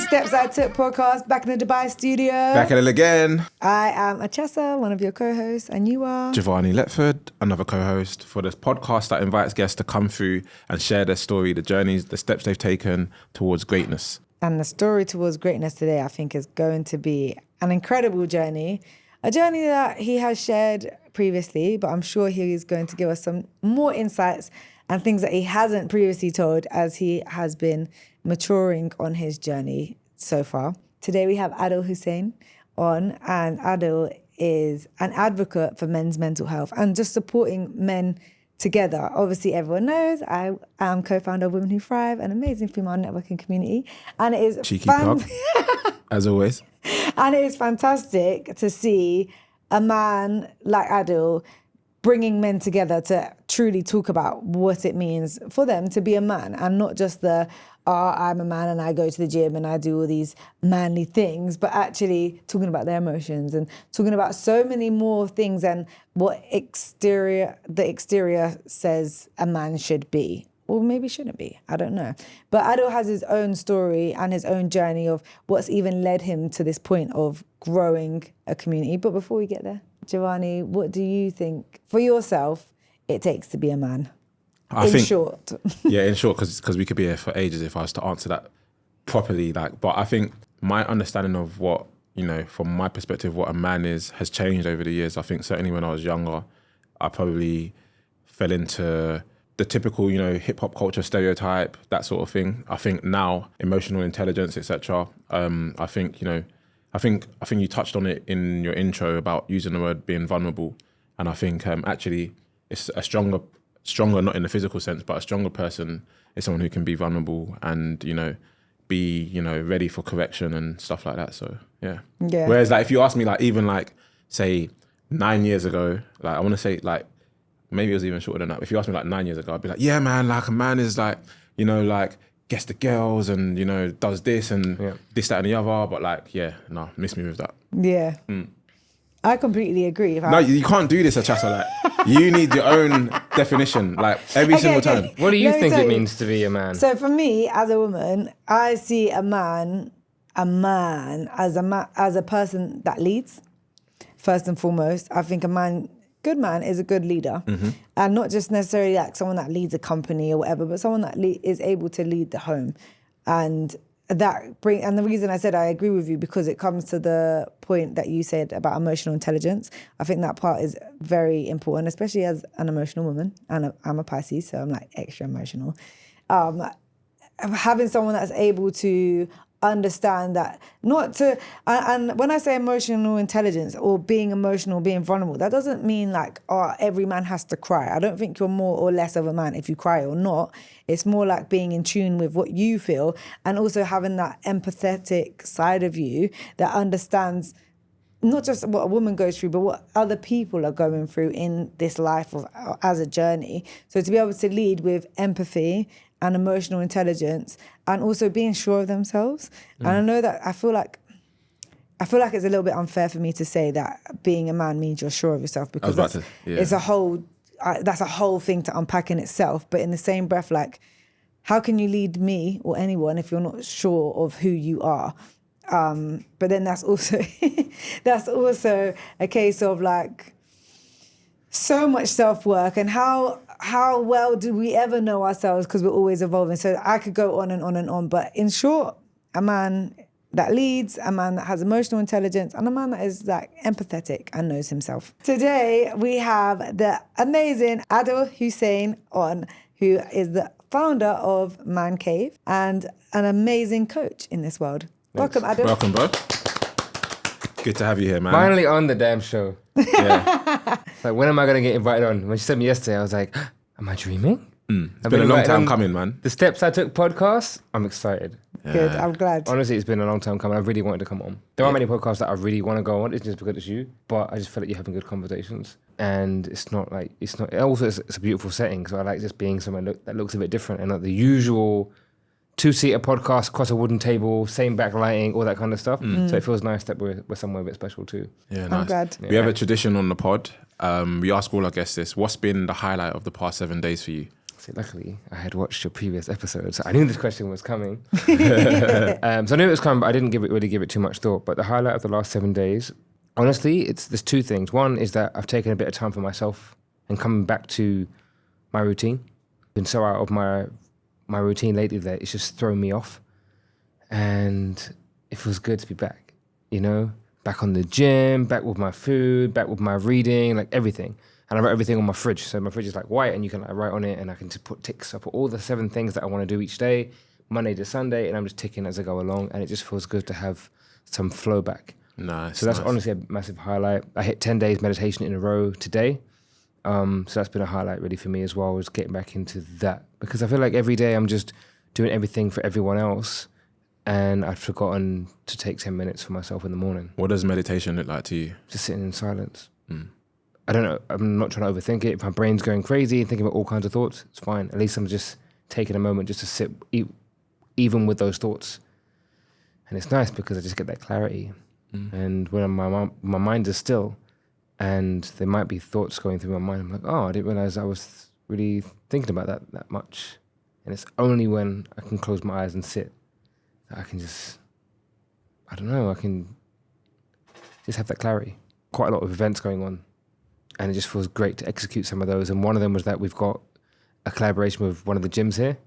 Steps I Took podcast, back in the Dubai studio. Back at it again. I am Achessa, one of your co-hosts, and you are? Giovanni Letford, another co-host for this podcast that invites guests to come through and share their story, the journeys, the steps they've taken towards greatness. And the story towards greatness today, I think, is going to be an incredible journey. A journey that he has shared previously, but I'm sure he is going to give us some more insights and things that he hasn't previously told as he has been maturing on his journey so far. Today we have Adil Hussain on, and Adil is an advocate for men's mental health and just supporting men together. Obviously, everyone knows I am co-founder of Women Who Thrive, an amazing female networking community. And it is Cheeky plug, as always. And it is fantastic to see a man like Adil bringing men together to truly talk about what it means for them to be a man, and not just I'm a man and I go to the gym and I do all these manly things, but actually talking about their emotions and talking about so many more things than what the exterior says a man should be. Or maybe shouldn't be, I don't know. But Adil has his own story and his own journey of what's even led him to this point of growing a community. But before we get there, Giovanni, what do you think for yourself it takes to be a man? In short. Yeah, in short, because we could be here for ages if I was to answer that properly. But I think my understanding of what, from my perspective, what a man is has changed over the years. I think certainly when I was younger, I probably fell into the typical, hip hop culture stereotype, that sort of thing. I think now, emotional intelligence, etc. I think you touched on it in your intro about using the word being vulnerable, and I think actually it's a stronger, not in the physical sense, but a stronger person is someone who can be vulnerable and be ready for correction and stuff like that. So yeah. Whereas if you ask me even say 9 years ago, I want to say maybe it was even shorter than that. If you asked me 9 years ago, I'd be like, yeah, man, a man is gets the girls and, does this and this, that and the other. But miss me with that. Yeah. I completely agree. No, you can't do this, Achassa. You need your own definition, every single time. What do you think it means to be a man? So for me, as a woman, I see a man as a person that leads, first and foremost. I think good man is a good leader, and not just necessarily someone that leads a company or whatever, but someone that is able to lead the home. And the reason I said I agree with you, because it comes to the point that you said about emotional intelligence. I think that part is very important, especially as an emotional woman, and I'm a Pisces, so I'm extra emotional. Having someone that's able to understand that, and when I say emotional intelligence or being emotional, being vulnerable, that doesn't mean every man has to cry. I don't think you're more or less of a man if you cry or not. It's more being in tune with what you feel, and also having that empathetic side of you that understands not just what a woman goes through, but what other people are going through in this life as a journey. So to be able to lead with empathy and emotional intelligence, and also being sure of themselves. And I know that I feel like it's a little bit unfair for me to say that being a man means you're sure of yourself, because it's a whole that's a whole thing to unpack in itself. But in the same breath, how can you lead me or anyone if you're not sure of who you are? But then that's also a case of so much self-work, and how well do we ever know ourselves, because we're always evolving. So I could go on and on and on, but in short, a man that leads, a man that has emotional intelligence, and a man that is empathetic and knows himself. Today we have the amazing Adil Hussain on, who is the founder of ManCave and an amazing coach in this world. Thanks. Welcome, Adil. Welcome, bro. Good to have you here, man. Finally on the damn show. Yeah. When am I going to get invited on? When she said me yesterday, I was like, am I dreaming? It's been a long time coming, man. The Steps I Took podcast, I'm excited. Yeah. Good, I'm glad. Honestly, it's been a long time coming. I really wanted to come on. There are many podcasts that I really want to go on. It's just because it's you. But I just feel like you're having good conversations. And it's a beautiful setting. So I like just being somewhere that looks a bit different and not the usual two-seater podcast, across a wooden table, same backlighting, all that kind of stuff. So it feels nice that we're somewhere a bit special too. Yeah, nice. I'm glad. We have a tradition on the pod. We ask all our guests this: what's been the highlight of the past 7 days for you? See, luckily, I had watched your previous episode, so I knew this question was coming. So I knew it was coming, but I didn't really give it too much thought. But the highlight of the last 7 days, honestly, there's two things. One is that I've taken a bit of time for myself and coming back to my routine. Been so out of my routine lately that it's just thrown me off. And it feels good to be back, you know? Back on the gym, back with my food, back with my reading, like everything. And I write everything on my fridge. So my fridge is like white and you can like write on it and I can just put ticks. I put all the 7 things that I want to do each day, Monday to Sunday, and I'm just ticking as I go along. And it just feels good to have some flow back. Nice. So that's honestly a massive highlight. I hit 10 days meditation in a row today. So that's been a highlight really for me as well, was getting back into that. Because I feel like every day I'm just doing everything for everyone else. And I'd forgotten to take 10 minutes for myself in the morning. What does meditation look like to you? Just sitting in silence. I don't know. I'm not trying to overthink it. If my brain's going crazy and thinking about all kinds of thoughts, it's fine. At least I'm just taking a moment just to sit even with those thoughts. And it's nice because I just get that clarity. And when my mind is still and there might be thoughts going through my mind, I'm like, oh, I didn't realize I was really thinking about that much. And it's only when I can close my eyes and sit that I can just, I don't know, I can just have that clarity. Quite a lot of events going on. And it just feels great to execute some of those. And one of them was that we've got a collaboration with one of the gyms here.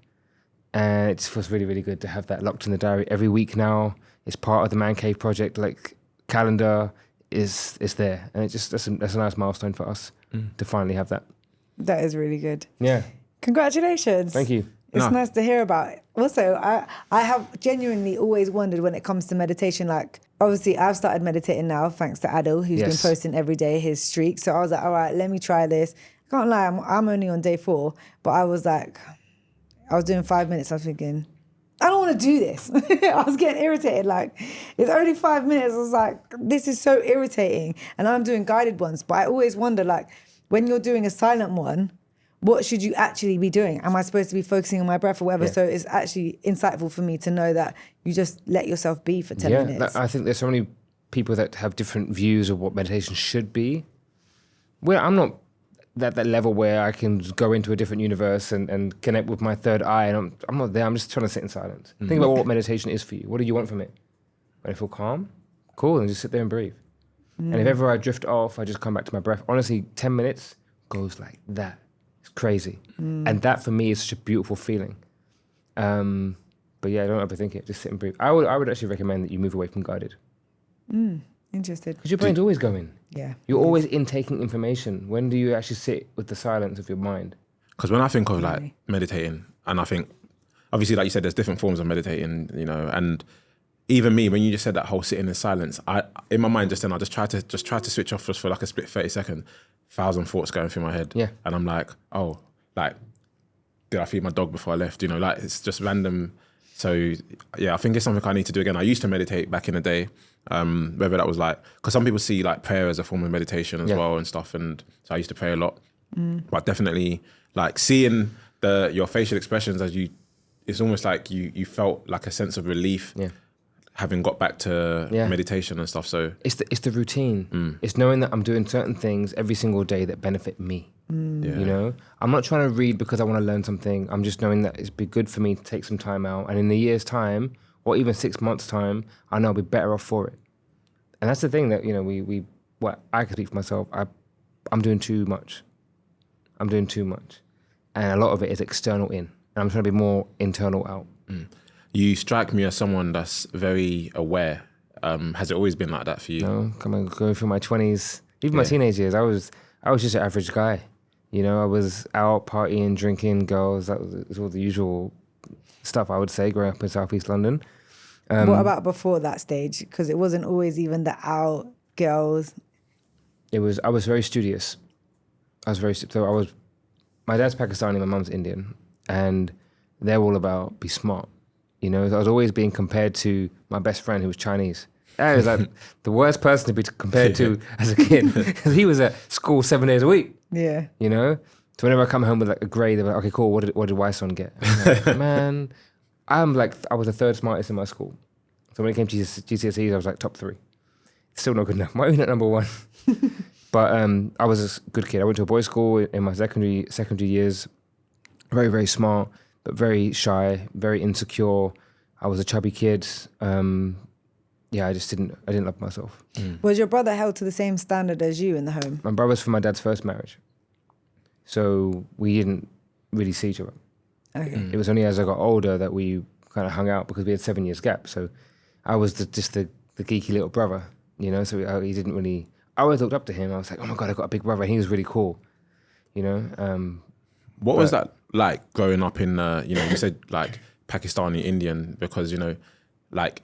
And it just feels really, really good to have that locked in the diary every week now. It's part of the ManCave Project, like calendar is there. And it's just, that's a nice milestone for us to finally have that. That is really good. Yeah. Congratulations. Thank you. It's nice to hear about it. Also, I have genuinely always wondered when it comes to meditation, like, obviously I've started meditating now, thanks to Adil, who's been posting every day his streak. So I was like, all right, let me try this. I can't lie, I'm only on day 4, but I was like, I was doing 5 minutes. I was thinking, I don't want to do this. I was getting irritated. Like, it's only 5 minutes. I was like, this is so irritating. And I'm doing guided ones. But I always wonder, like, when you're doing a silent one, what should you actually be doing? Am I supposed to be focusing on my breath or whatever? Yeah. So it's actually insightful for me to know that you just let yourself be for 10 minutes. I think there's so many people that have different views of what meditation should be. Well, I'm not at that level where I can go into a different universe and connect with my third eye. And I'm not there. I'm just trying to sit in silence. Think about what meditation is for you. What do you want from it? When I feel calm? Cool, then just sit there and breathe. And if ever I drift off, I just come back to my breath. Honestly, 10 minutes goes like that. It's crazy. And that for me is such a beautiful feeling. But yeah, don't overthink it. Just sit and breathe. I would actually recommend that you move away from guided. Interested. Because your brain's always going. Yeah. You're always intaking information. When do you actually sit with the silence of your mind? Because when I think of like meditating, and I think, obviously, like you said, there's different forms of meditating, you know, and even me, when you just said that whole sitting in silence, I in my mind just then I just try to switch off just for like a split 30 second, 1,000 thoughts going through my head. Yeah. And I'm like, oh, like, did I feed my dog before I left? You know, like it's just random. So yeah, I think it's something I need to do again. I used to meditate back in the day, whether that was like, because some people see like prayer as a form of meditation as well and stuff. And so I used to pray a lot, but definitely like seeing your facial expressions as it's almost like you felt like a sense of relief. Yeah. Having got back to meditation and stuff. So it's the routine. It's knowing that I'm doing certain things every single day that benefit me. You know, I'm not trying to read because I want to learn something. I'm just knowing that it'd be good for me to take some time out, and in a year's time or even 6 months time, I know I'll be better off for it. And that's the thing that, you know, what I can speak for myself. I'm doing too much. I'm doing too much, and a lot of it is external in, and I'm trying to be more internal out. You strike me as someone that's very aware. Has it always been like that for you? No, going through my 20s, even my teenage years, I was just an average guy. You know, I was out partying, drinking, girls. That was all the usual stuff, I would say, growing up in Southeast London. What about before that stage? Because it wasn't always even the out girls. I was very studious. My dad's Pakistani, my mum's Indian, and they're all about be smart. You know, I was always being compared to my best friend who was Chinese. I was like the worst person to be compared to as a kid, because he was at school 7 days a week. Yeah. You know? So whenever I come home with like a grade, they're like, okay, cool, what did Wyson get? I'm like, man, I was the third smartest in my school. So when it came to GCSEs, I was like top 3. Still not good enough. Might be not number 1. But I was a good kid. I went to a boys' school in my secondary years. very, very smart, but very shy, very insecure. I was a chubby kid. Yeah, I didn't love myself. Was your brother held to the same standard as you in the home? My brother's from my dad's first marriage. So we didn't really see each other. Okay. It was only as I got older that we kind of hung out because we had 7 years gap. So I was just the geeky little brother, you know? So he didn't really, I always looked up to him. I was like, oh my God, I got a big brother. And he was really cool, you know? What was that like growing up in, you know, you said like Pakistani Indian, because, you know, like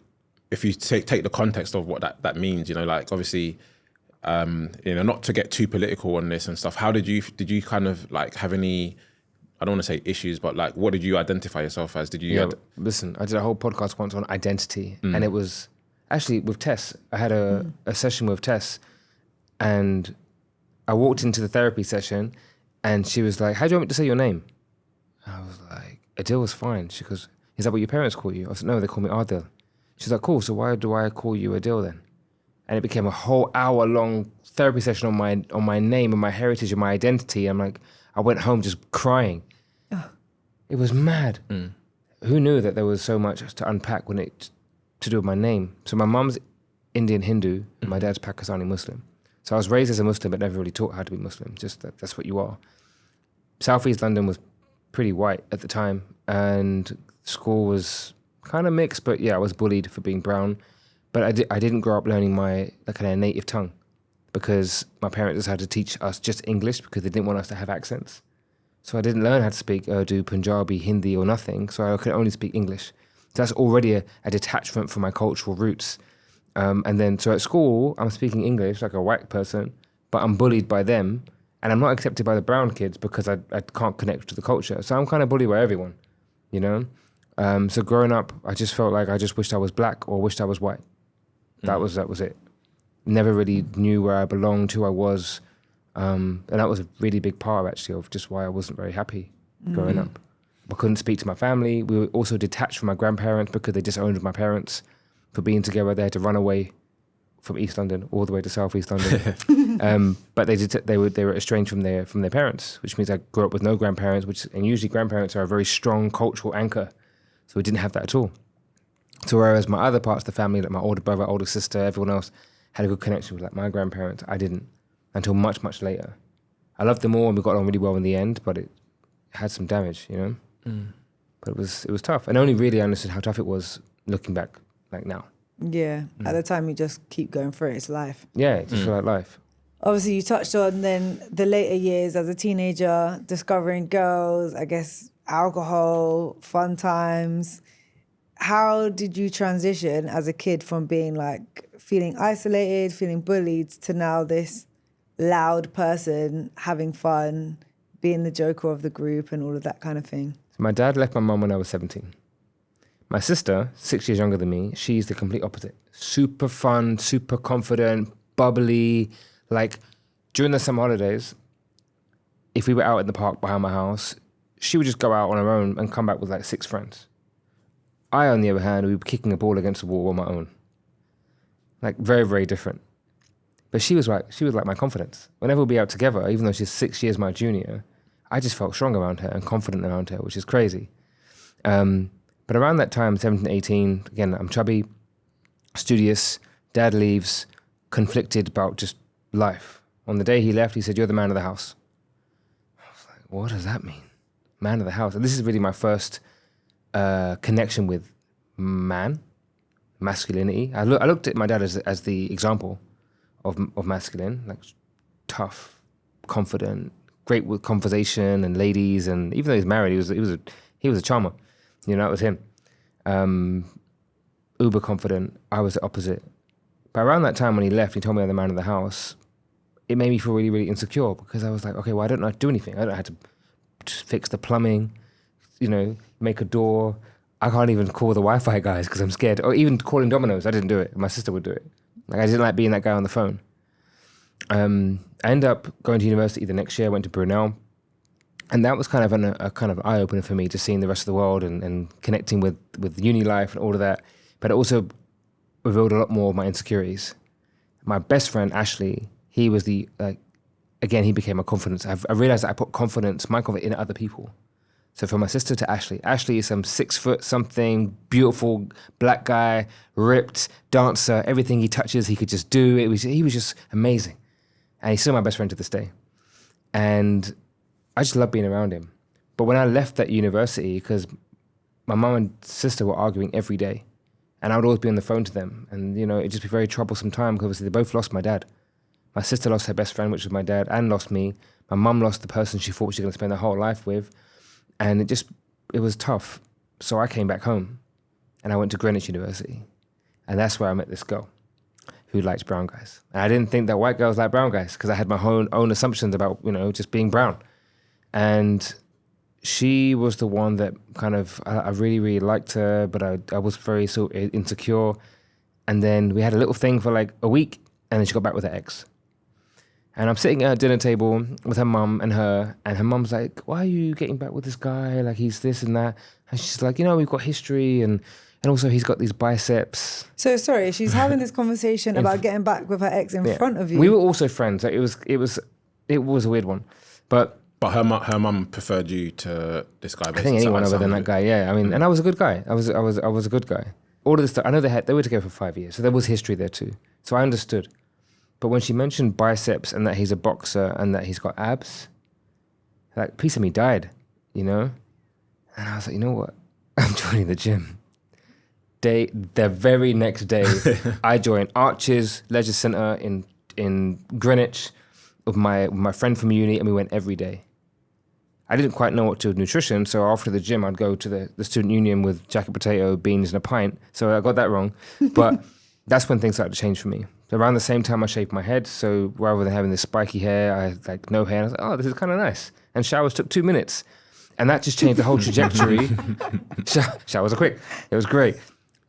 if you take the context of what that means, you know, like obviously, you know, not to get too political on this and stuff, how did you kind of like have any, I don't want to say issues, but like, what did you identify yourself as? Did you? Listen, I did a whole podcast once on identity, and it was actually with Tess. I had a session with Tess, and I walked into the therapy session, and she was like, "How do you want me to say your name?" I was like, "Adil was fine." She goes, "Is that what your parents call you?" I said, "No, they call me Adil." She's like, "Cool. So why do I call you Adil then?" And it became a whole hour-long therapy session on my name and my heritage and my identity. I'm like, I went home just crying. It was mad. Who knew that there was so much to unpack when it to do with my name? So my mum's Indian Hindu, and my dad's Pakistani Muslim. So I was raised as a Muslim, but never really taught how to be Muslim. Just that's what you are. Southeast London was pretty white at the time, and school was kind of mixed. But yeah, I was bullied for being brown. But I didn't grow up learning my kind of native tongue, because my parents decided to teach us just English because they didn't want us to have accents. So I didn't learn how to speak Urdu, Punjabi, Hindi or nothing. So I could only speak English. So that's already a detachment from my cultural roots. And then, so at school, I'm speaking English like a white person, but I'm bullied by them. And I'm not accepted by the brown kids because I can't connect to the culture. So I'm kind of bullied by everyone, you know? So growing up, I just felt like I just wished I was black or wished I was white. That was it. Never really knew where I belonged, who I was. And that was a really big part, actually, of just why I wasn't very happy growing up. I couldn't speak to my family. We were also detached from my grandparents because they disowned my parents for being together. They had to run away from East London all the way to South East London. But they were estranged from their parents, which means I grew up with no grandparents, and usually grandparents are a very strong cultural anchor. So we didn't have that at all. So whereas my other parts of the family, like my older brother, older sister, everyone else had a good connection with like my grandparents, I didn't until much, much later. I loved them all and we got on really well in the end, but it had some damage, you know? But it was tough. And I only really understood how tough it was looking back, like now. Yeah. At the time, you just keep going through it. It's life. Yeah, it's just like life. Obviously, you touched on then the later years as a teenager, discovering girls, I guess, alcohol, fun times. How did you transition as a kid from being like feeling isolated, feeling bullied, to now this loud person, having fun, being the joker of the group and all of that kind of thing? So my dad left my mum when I was 17. My sister, 6 years younger than me, she's the complete opposite. Super fun, super confident, bubbly. Like during the summer holidays, if we were out in the park behind my house, she would just go out on her own and come back with like 6 friends. I, on the other hand, we were kicking a ball against the wall on my own. Like very, very different. But she was like my confidence. Whenever we'd be out together, even though she's 6 years my junior, I just felt strong around her and confident around her, which is crazy. But around that time, 17, 18, again, I'm chubby, studious, dad leaves, conflicted about just life. On the day he left, he said, "You're the man of the house." I was like, what does that mean? Man of the house. And this is really my first connection with masculinity. I looked at my dad as the example of masculine, like tough, confident, great with conversation and ladies, and even though he's married, he was a charmer. You know, that was him. Uber confident. I was the opposite. But around that time when he left, he told me I'm the man of the house. It made me feel really, really insecure because I was like, okay, well, I don't know how to do anything. I don't know how to fix the plumbing, you know, make a door. I can't even call the Wi-Fi guys because I'm scared. Or even calling Domino's, I didn't do it. My sister would do it. Like I didn't like being that guy on the phone. I ended up going to university the next year. I went to Brunel. And that was kind of a kind of eye-opener for me, just seeing the rest of the world and connecting with uni life and all of that. But it also revealed a lot more of my insecurities. My best friend, Ashley, he was again, he became a confidence. I realized that I put my confidence in other people. So from my sister to Ashley. Ashley is some 6 foot something, beautiful black guy, ripped, dancer. Everything he touches, he could just do. He was just amazing. And he's still my best friend to this day. And I just love being around him. But when I left that university, because my mum and sister were arguing every day, and I would always be on the phone to them. And, it'd just be a very troublesome time because they both lost my dad. My sister lost her best friend, which was my dad, and lost me. My mum lost the person she thought she was going to spend her whole life with. And it was tough. So I came back home and I went to Greenwich University. And that's where I met this girl who liked brown guys. And I didn't think that white girls like brown guys because I had my own assumptions about, just being brown. And she was the one that kind of, I really, really liked her, but I was very so insecure. And then we had a little thing for like a week and then she got back with her ex. And I'm sitting at a dinner table with her mum and her mum's like, why are you getting back with this guy? Like, he's this and that. And she's like, we've got history and also he's got these biceps. So sorry, she's having this conversation about getting back with her ex in front of you. We were also friends. Like, it was a weird one. But her mum preferred you to this guy. I think anyone other than that guy, yeah. I mean, and I was a good guy. I was a good guy. All of this stuff, I know they were together for 5 years, so there was history there too. So I understood. But when she mentioned biceps and that he's a boxer and that he's got abs, like, a piece of me died, And I was like, you know what? I'm joining the gym. The very next day, I joined Arches Leisure Centre in Greenwich with my friend from uni, and we went every day. I didn't quite know what to do with nutrition, so after the gym, I'd go to the student union with jacket potato, beans, and a pint. So I got that wrong. But that's when things started to change for me. Around the same time, I shaved my head. So rather than having this spiky hair, I had like no hair. And I was like, oh, this is kind of nice. And showers took 2 minutes. And that just changed the whole trajectory. Showers are quick. It was great.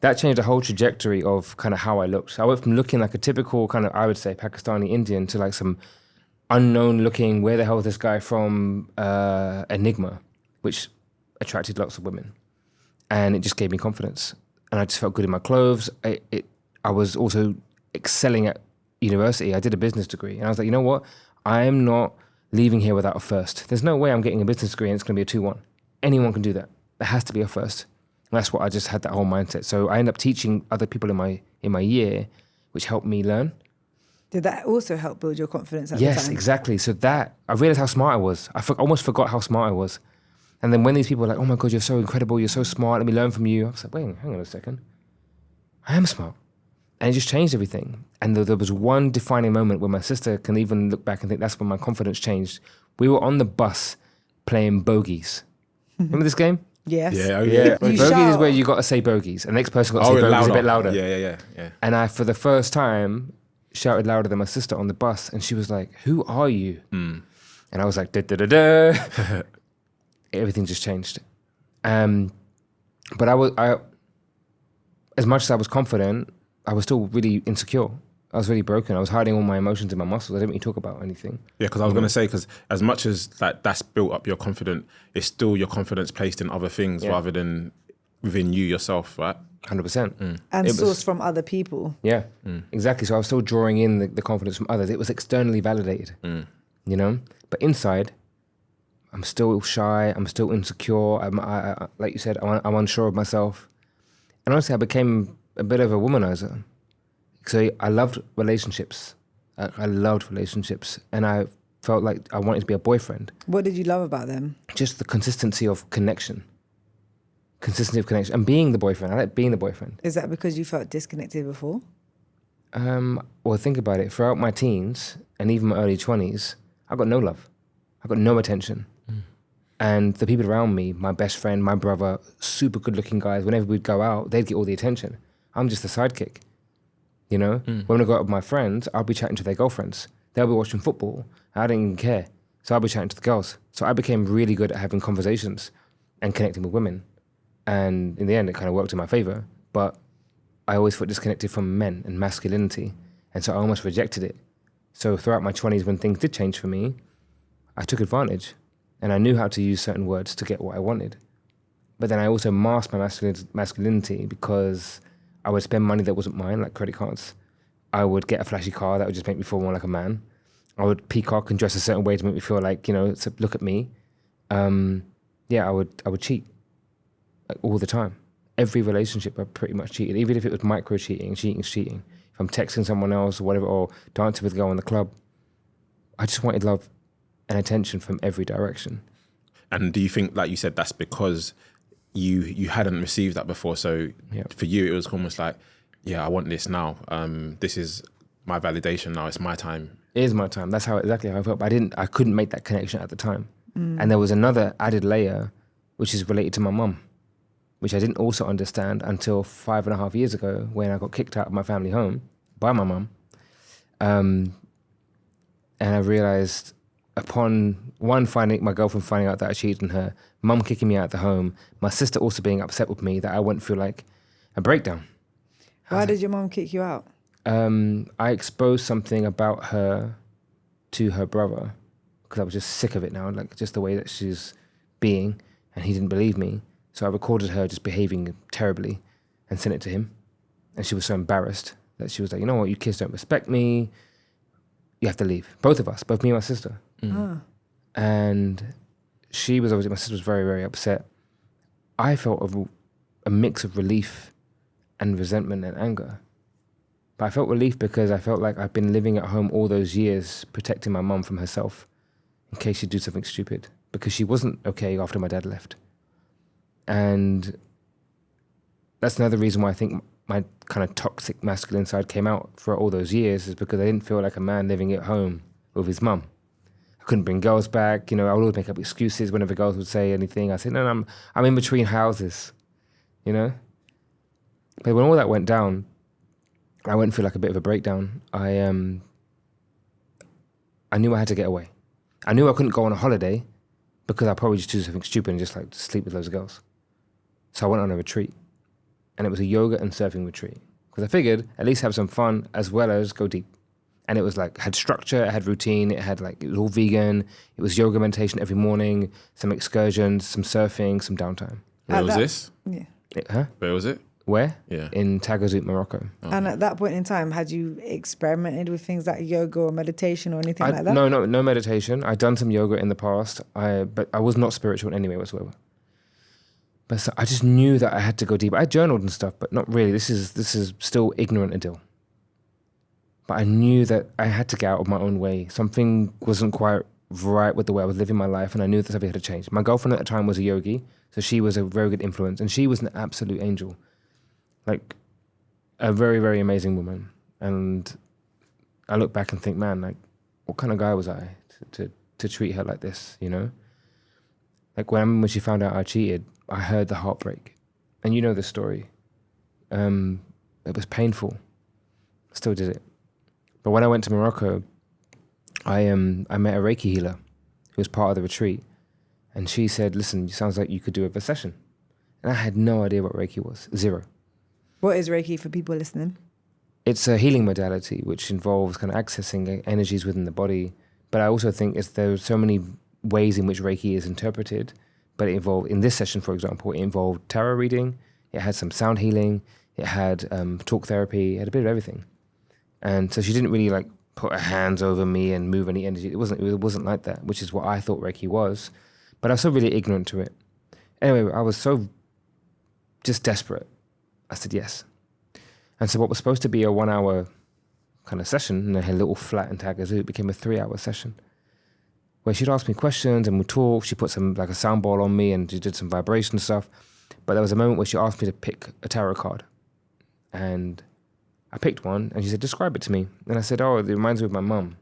That changed the whole trajectory of kind of how I looked. I went from looking like a typical kind of, I would say, Pakistani Indian to like some unknown looking, where the hell is this guy from, enigma, which attracted lots of women. And it just gave me confidence. And I just felt good in my clothes. I was also excelling at university. I did a business degree. And I was like, you know what? I am not leaving here without a first. There's no way I'm getting a business degree and it's going to be a 2-1. Anyone can do that. There has to be a first. And that's what I just had, that whole mindset. So I ended up teaching other people in my year, which helped me learn. Did that also help build your confidence at the time? Yes, exactly. So that, I realized how smart I was. I almost forgot how smart I was. And then when these people were like, oh my God, you're so incredible, you're so smart, let me learn from you. I was like, wait, hang on a second. I am smart. And it just changed everything. And there was one defining moment where my sister can even look back and think that's when my confidence changed. We were on the bus playing bogeys. Remember this game? Yes. Yeah. Bogeys is where you got to say bogeys. And the next person got to say bogeys a bit louder. Yeah. And I, for the first time, shouted louder than my sister on the bus. And she was like, who are you? And I was like, da-da-da-da. Everything just changed. But I, as much as I was confident, I was still really insecure. I was really broken. I was hiding all my emotions in my muscles. I didn't really talk about anything. Yeah, because I was going to say, because as much as that's built up your confidence, it's still your confidence placed in other things rather than within you yourself, right? 100%. And sourced from other people. Yeah, exactly. So I was still drawing in the confidence from others. It was externally validated, But inside, I'm still shy. I'm still insecure. I like you said, I'm unsure of myself. And honestly, I became a bit of a womanizer. So I loved relationships. I loved relationships. And I felt like I wanted to be a boyfriend. What did you love about them? Just the consistency of connection. And being the boyfriend. I like being the boyfriend. Is that because you felt disconnected before? Well, think about it. Throughout my teens and even my early 20s, I got no love. I got no attention. And the people around me, my best friend, my brother, super good looking guys, whenever we'd go out, they'd get all the attention. I'm just the sidekick. When I go out with my friends, I'll be chatting to their girlfriends. They'll be watching football. I didn't even care. So I'll be chatting to the girls. So I became really good at having conversations and connecting with women. And in the end, it kind of worked in my favor. But I always felt disconnected from men and masculinity. And so I almost rejected it. So throughout my 20s, when things did change for me, I took advantage. And I knew how to use certain words to get what I wanted. But then I also masked my masculinity because I would spend money that wasn't mine, like credit cards. I would get a flashy car that would just make me feel more like a man. I would peacock and dress a certain way to make me feel like, so look at me. yeah, I would cheat like, all the time. Every relationship I pretty much cheated, even if it was micro cheating. Cheating's cheating. If I'm texting someone else or whatever, or dancing with a girl in the club, I just wanted love and attention from every direction. And do you think, like you said, that's because you hadn't received that before? So for you, it was almost like, yeah, I want this now. This is my validation now. It's my time. It is my time. That's exactly how I felt. But I couldn't make that connection at the time. And there was another added layer, which is related to my mum, which I didn't also understand until 5.5 years ago when I got kicked out of my family home by my mum. And I realized upon my girlfriend finding out that I cheated on her, mum kicking me out of the home, my sister also being upset with me that I went through like a breakdown. Why did your mum kick you out? I exposed something about her to her brother because I was just sick of it now, like just the way that she's being, and he didn't believe me. So I recorded her just behaving terribly and sent it to him. And she was so embarrassed that she was like, you know what, you kids don't respect me. You have to leave. Both of us, both me and my sister. And she was obviously, my sister was very, very upset. I felt a mix of relief and resentment and anger. But I felt relief because I felt like I've been living at home all those years protecting my mum from herself in case she'd do something stupid, because she wasn't okay after my dad left. And that's another reason why I think my kind of toxic masculine side came out for all those years, is because I didn't feel like a man living at home with his mum. I couldn't bring girls back. You know, I would always make up excuses whenever girls would say anything. I said, no, I'm in between houses, you know? But when all that went down, I went through like a bit of a breakdown. I knew I had to get away. I knew I couldn't go on a holiday because I'd probably just do something stupid and just like sleep with loads of girls. So I went on a retreat, and it was a yoga and surfing retreat because I figured at least have some fun as well as go deep. And it was like, had structure, it had routine, it was all vegan, it was yoga meditation every morning, some excursions, some surfing, some downtime. Where was this? Yeah. Where was it? Where? Yeah. In Tagazout, Morocco. Oh. And at that point in time, had you experimented with things like yoga or meditation or anything like that? No meditation. I'd done some yoga in the past, but I was not spiritual in any way whatsoever. But so I just knew that I had to go deep. I journaled and stuff, but not really. This is still ignorant Adil. But I knew that I had to get out of my own way. Something wasn't quite right with the way I was living my life, and I knew that something had to change. My girlfriend at the time was a yogi, so she was a very good influence, and she was an absolute angel. Like a very, very amazing woman. And I look back and think, man, like, what kind of guy was I to treat her like this, you know? Like when she found out I cheated, I heard the heartbreak. And you know the story. It was painful. Still did it. But when I went to Morocco, I met a Reiki healer who was part of the retreat. And she said, listen, it sounds like you could do a session. And I had no idea what Reiki was. Zero. What is Reiki for people listening? It's a healing modality which involves kind of accessing energies within the body. But I also think there are so many ways in which Reiki is interpreted. But it involved, in this session, for example, it involved tarot reading. It had some sound healing. It had talk therapy. It had a bit of everything. And so she didn't really like put her hands over me and move any energy. It wasn't like that, which is what I thought Reiki was. But I was so really ignorant to it. Anyway, I was so just desperate. I said yes. And so what was supposed to be a 1 hour kind of session, and I had a little flat in Tagazout, became a 3 hour session where she'd ask me questions and we'd talk. She put some like a sound ball on me and she did some vibration stuff. But there was a moment where she asked me to pick a tarot card. And I picked one and she said, describe it to me. And I said, oh, it reminds me of my mum.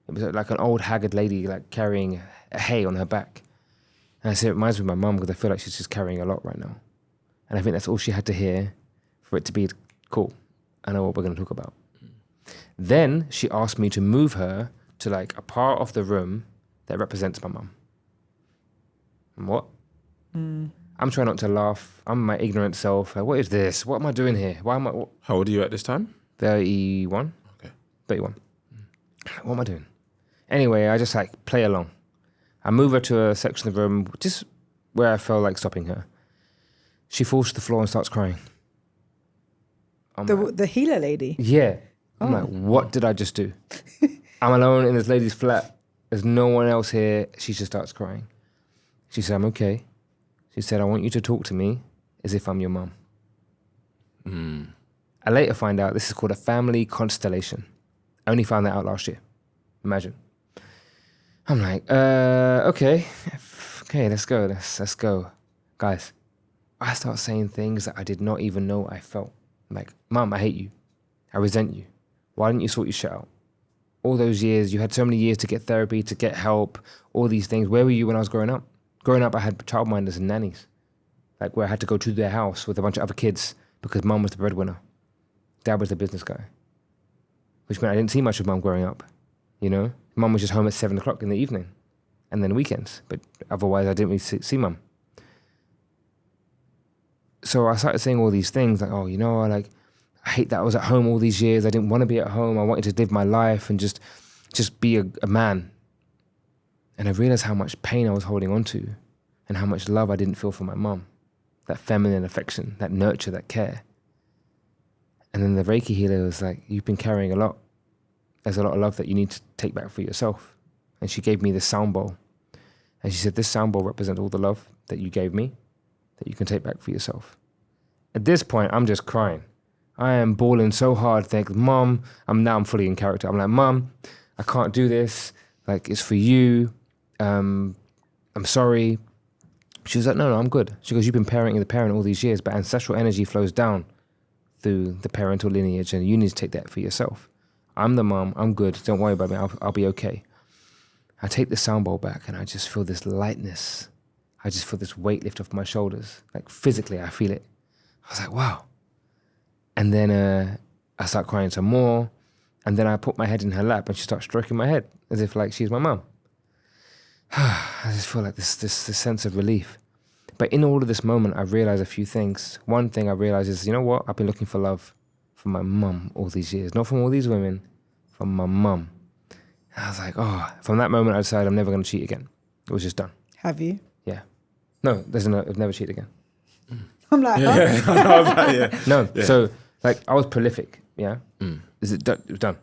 It was like an old haggard lady like carrying a hay on her back. And I said, it reminds me of my mum because I feel like she's just carrying a lot right now. And I think that's all she had to hear for it to be cool. I know what we're going to talk about. Then she asked me to move her to like a part of the room that represents my mum. And what? I'm trying not to laugh. I'm my ignorant self. Like, what is this? What am I doing here? Why am I? How old are you at this time? 31. Okay. 31. What am I doing? Anyway, I just like play along. I move her to a section of the room just where I felt like stopping her. She falls to the floor and starts crying. The healer lady? Yeah. I'm like, what did I just do? I'm alone in this lady's flat. There's no one else here. She just starts crying. She said, I'm okay. She said, I want you to talk to me as if I'm your mum. I later find out this is called a family constellation. I only found that out last year. Imagine. I'm like, okay, let's go. Let's go. Guys, I start saying things that I did not even know I felt. I'm like, Mum, I hate you. I resent you. Why didn't you sort your shit out? All those years, you had so many years to get therapy, to get help, all these things. Where were you when I was growing up? Growing up, I had childminders and nannies, like where I had to go to their house with a bunch of other kids because Mum was the breadwinner. Dad was the business guy, which meant I didn't see much of Mum growing up, you know? Mum was just home at 7 o'clock in the evening and then weekends, but otherwise I didn't really see Mum. So I started saying all these things like, oh, you know, I hate that I was at home all these years. I didn't want to be at home. I wanted to live my life and just be a man. And I realized how much pain I was holding on to and how much love I didn't feel for my mum. That feminine affection, that nurture, that care. And then the Reiki healer was like, you've been carrying a lot. There's a lot of love that you need to take back for yourself. And she gave me this sound bowl. And she said, this sound bowl represents all the love that you gave me that you can take back for yourself. At this point, I'm just crying. I am bawling so hard, thinking, Mom, I'm fully in character. I'm like, Mom, I can't do this. Like, it's for you. I'm sorry. She was like, no, I'm good. She goes, you've been parenting the parent all these years, but ancestral energy flows down through the parental lineage, and you need to take that for yourself. I'm the mom. I'm good. Don't worry about me. I'll be okay. I take the sound bowl back, and I just feel this lightness. I just feel this weight lift off my shoulders. Like, physically, I feel it. I was like, wow. And then I start crying some more. And then I put my head in her lap and she starts stroking my head as if like she's my mum. I just feel like this sense of relief. But in all of this moment, I realized a few things. One thing I realized is, you know what? I've been looking for love from my mum all these years. Not from all these women, from my mum. I was like, oh, from that moment I decided I'm never going to cheat again. It was just done. Have you? Yeah. No, I've never cheated again. I'm like, No, so like I was prolific, yeah. Is it done? It was done,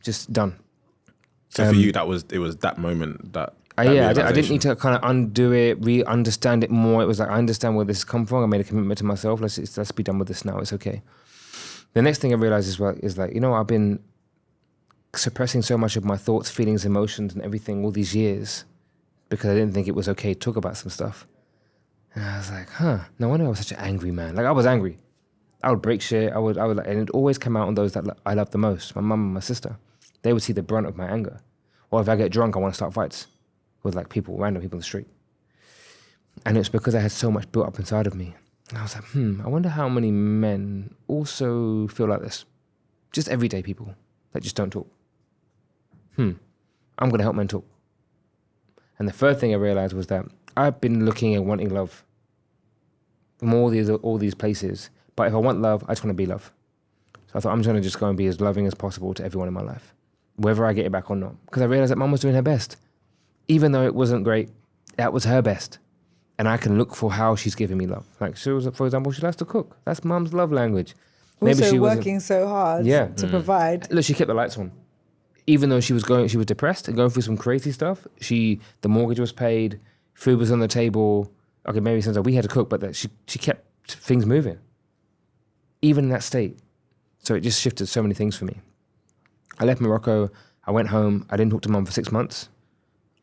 just done. So for you, it was that moment that. I didn't need to kind of undo it, understand it more. It was like I understand where this has come from. I made a commitment to myself. Let's be done with this now. It's okay. The next thing I realized is like, you know, I've been suppressing so much of my thoughts, feelings, emotions, and everything all these years because I didn't think it was okay to talk about some stuff. And I was like, no wonder I was such an angry man. Like I was angry. I would break shit. I would like, and it always came out on those that I loved the most, my mum and my sister. They would see the brunt of my anger. Or if I get drunk, I want to start fights with like random people in the street. And it's because I had so much built up inside of me. And I was like, I wonder how many men also feel like this. Just everyday people that just don't talk. I'm going to help men talk. And the third thing I realized was that I've been looking and wanting love from all these places. But if I want love, I just want to be love. So I thought I'm just going to just go and be as loving as possible to everyone in my life, whether I get it back or not. Because I realized that Mum was doing her best. Even though it wasn't great, that was her best. And I can look for how she's giving me love. Like she was, for example, she likes to cook. That's Mum's love language. Maybe also she working so hard to provide. Look, she kept the lights on. Even though she was depressed and going through some crazy stuff. The mortgage was paid, food was on the table. Okay, maybe since we had to cook, but she kept things moving. Even in that state. So it just shifted so many things for me. I left Morocco. I went home. I didn't talk to Mum for 6 months.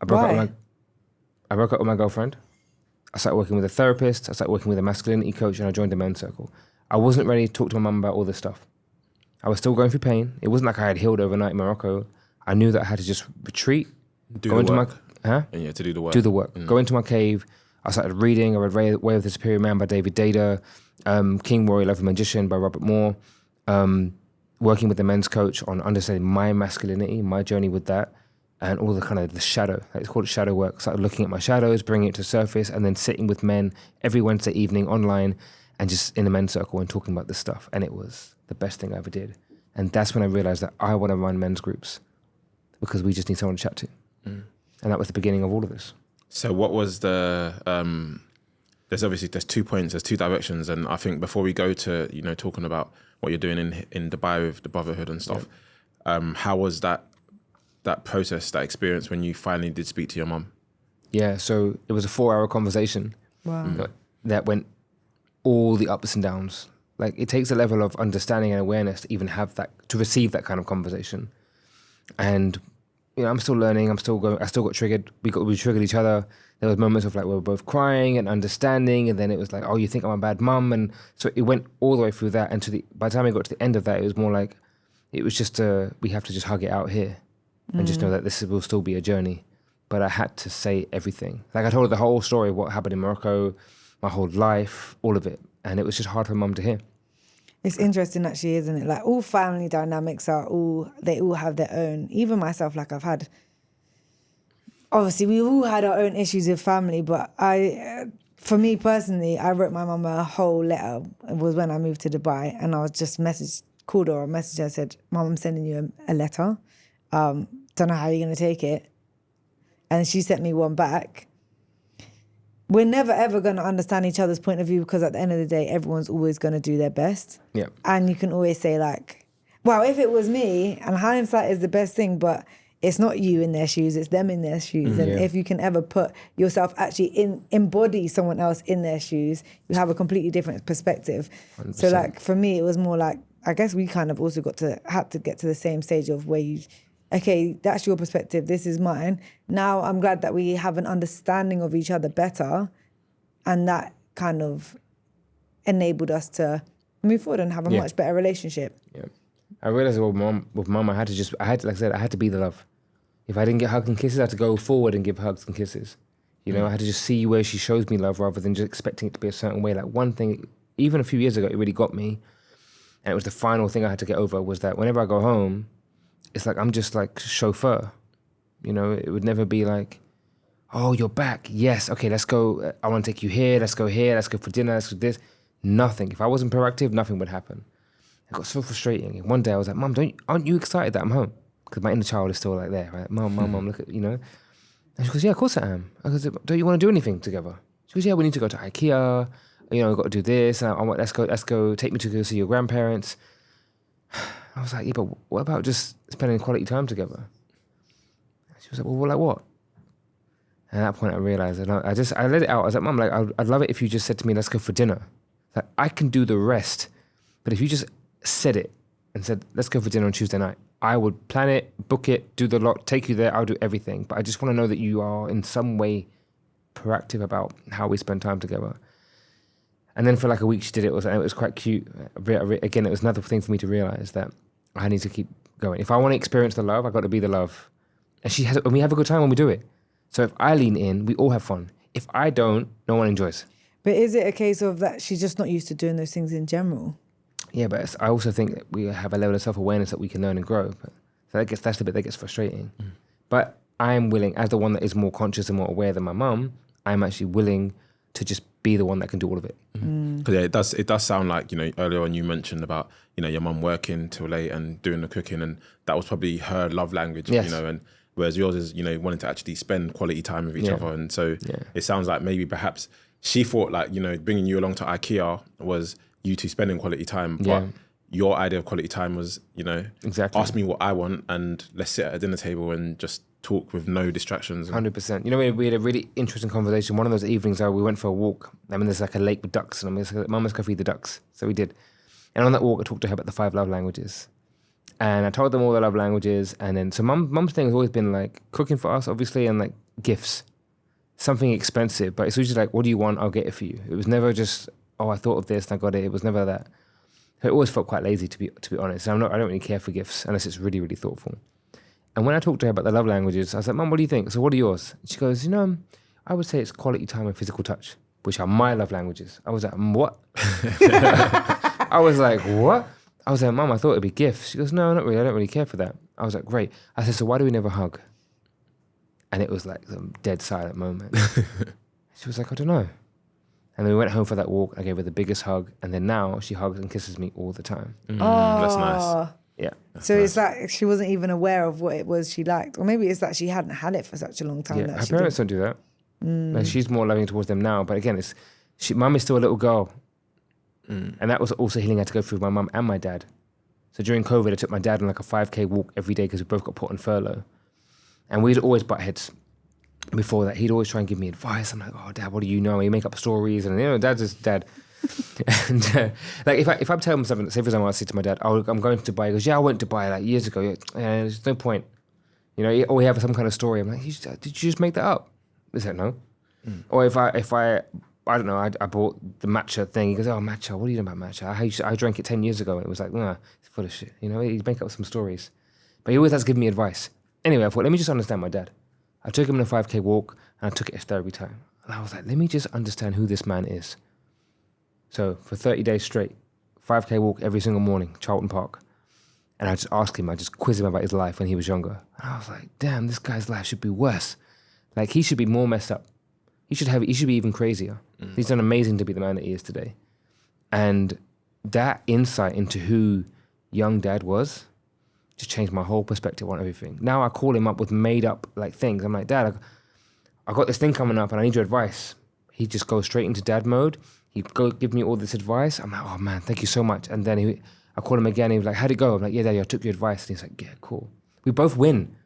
I broke up with my girlfriend. I started working with a therapist. I started working with a masculinity coach, and I joined the men's circle. I wasn't ready to talk to my mum about all this stuff. I was still going through pain. It wasn't like I had healed overnight in Morocco. I knew that I had to just retreat. And you had to do the work. Do the work. Go into my cave. I started reading. I read Way of the Superior Man by David Data, King, Warrior, Love, and Magician by Robert Moore, working with the men's coach on understanding my masculinity, my journey with that, and all the kind of the shadow. It's called shadow work. Started looking at my shadows, bringing it to surface, and then sitting with men every Wednesday evening online and just in the men's circle and talking about this stuff. And it was the best thing I ever did. And that's when I realized that I want to run men's groups because we just need someone to chat to. And that was the beginning of all of this. So what was the, there's 2 points, there's 2 directions. And I think before we go to, talking about what you're doing in Dubai with the brotherhood and stuff, how was that process, that experience when you finally did speak to your mum? Yeah, so it was a 4-hour conversation. Wow. that went all the ups and downs. Like, it takes a level of understanding and awareness to even have that, to receive that kind of conversation. And, you know, I'm still learning. I still got triggered. We triggered each other. There was moments of like, we were both crying and understanding. And then it was like, oh, you think I'm a bad mum? And so it went all the way through that. And by the time I got to the end of that, it was more like, it was just, we have to just hug it out here and just know that this will still be a journey. But I had to say everything. Like, I told her the whole story of what happened in Morocco, my whole life, all of it. And it was just hard for mum to hear. It's interesting, actually, isn't it? Like, all family dynamics they all have their own. Even myself, like, obviously we all had our own issues with family, but for me personally, I wrote my mum a whole letter. It was when I moved to Dubai, and I was just called her or messaged her, said, Mum, I'm sending you a letter. Don't know how you're going to take it. And she sent me one back. We're never, ever going to understand each other's point of view, because at the end of the day, everyone's always going to do their best. Yeah. And you can always say, like, well, if it was me, and hindsight is the best thing, but it's not you in their shoes, it's them in their shoes. And if you can ever put yourself, actually embody someone else in their shoes, you have a completely different perspective. 100%. So, like, for me, it was more like, I guess we kind of also had to get to the same stage of where okay, that's your perspective, this is mine. Now I'm glad that we have an understanding of each other better, and that kind of enabled us to move forward and have a much better relationship. Yeah. I realized with mum, I had to be the love. If I didn't get hugs and kisses, I had to go forward and give hugs and kisses. You know, I had to just see where she shows me love rather than just expecting it to be a certain way. Like, one thing, even a few years ago, it really got me. And it was the final thing I had to get over, was that whenever I go home, it's like I'm just like chauffeur. You know, it would never be like, oh, you're back. Yes, okay, let's go. I want to take you here. Let's go for dinner. Let's do this. Nothing. If I wasn't proactive, nothing would happen. It got so frustrating. And one day I was like, Mum, aren't you excited that I'm home? Because my inner child is still like there, right? Mum, look at, you know. And she goes, yeah, of course I am. I goes, don't you want to do anything together? She goes, yeah, we need to go to IKEA. You know, we've got to do this. And let's go, take me to go see your grandparents. I was like, yeah, but what about just spending quality time together? She was like, well, like what? And at that point I realized, and I let it out. I was like, Mum, like, I'd love it if you just said to me, let's go for dinner. Like, I can do the rest. But if you just said it and said, let's go for dinner on Tuesday night, I would plan it, book it, do the lot, take you there, I'll do everything. But I just want to know that you are in some way proactive about how we spend time together. And then for like a week she did it, and it was quite cute. Again, it was another thing for me to realize that I need to keep going. If I want to experience the love, I've got to be the love. And we have a good time when we do it. So if I lean in, we all have fun. If I don't, no one enjoys. But is it a case of that she's just not used to doing those things in general? Yeah, but I also think that we have a level of self-awareness that we can learn and grow. So that's the bit that gets frustrating. But I'm willing, as the one that is more conscious and more aware than my mum, I'm actually willing to just be the one that can do all of it. Because it does sound like, you know, earlier on you mentioned about, you know, your mum working till late and doing the cooking, and that was probably her love language, you know, and whereas yours is, you know, wanting to actually spend quality time with each other. And so it sounds like maybe perhaps she thought, like, you know, bringing you along to IKEA was you two spending quality time, but your idea of quality time was, you know, ask me what I want and let's sit at a dinner table and just talk with no distractions. 100%. You know, we had a really interesting conversation. One of those evenings we went for a walk. I mean, there's like a lake with ducks, and I'm like, Mum, let's go feed the ducks. So we did. And on that walk, I talked to her about the 5 love languages. And I told them all the love languages. And then, so mum's thing has always been like cooking for us, obviously, and like gifts. Something expensive, but it's usually like, what do you want? I'll get it for you. It was never just, oh, I thought of this and I got it. It was never that. So it always felt quite lazy, to be honest. And I don't really care for gifts unless it's really, really thoughtful. And when I talked to her about the love languages, I was like, Mum, what do you think? So what are yours? She goes, you know, I would say it's quality time and physical touch, which are my love languages. I was like, what? I was like, what? I was like, Mum, I thought it'd be gifts. She goes, no, not really. I don't really care for that. I was like, great. I said, so why do we never hug? And it was like some dead silent moment. She was like, I don't know. And then we went home for that walk. I gave her the biggest hug. And then now she hugs and kisses me all the time. That's nice. Yeah. So it's like she wasn't even aware of what it was she liked. Or maybe it's that she hadn't had it for such a long time. Yeah, that her parents don't do that. Like, she's more loving towards them now. But again, Mum is still a little girl. And that was also healing I had to go through with my mum and my dad. So during COVID, I took my dad on like a 5K walk every day because we both got put on furlough. And we'd always butt heads. before that, he'd always try and give me advice. I'm like, oh, Dad, what do you know? You make up stories, and Dad's just Dad. And like if I'm telling him something, say for example, I say to my dad, "Oh, I'm going to Dubai." He goes, "Yeah, I went to Dubai like years ago." Yeah, there's no point, or we have some kind of story. I'm like, "Did you just make that up?" He said, "No." Or if I don't know, I bought the matcha thing. He goes, "Oh, matcha, what do you know about matcha? I drank it 10 years ago." And it was like, nah, it's full of shit. He'd make up some stories, but he always has to give me advice. Anyway, I thought, let me just understand my dad. I took him on a 5K walk, and I took it as therapy time. And I was like, let me just understand who this man is. So for 30 days straight, 5K walk every single morning, Charlton Park. And I just asked him, I just quizzed him about his life when he was younger. And I was like, damn, this guy's life should be worse. Like, he should be more messed up. He should be even crazier. He's done amazing to be the man that he is today. And that insight into who young Dad was just changed my whole perspective on everything. Now I call him up with made up like things. I'm like, Dad, I got this thing coming up and I need your advice. He just goes straight into Dad mode. He'd go give me all this advice. I'm like, oh man, thank you so much. And then I called him again. He was like, how'd it go? I'm like, yeah, Daddy, I took your advice. And he's like, yeah, cool. We both win,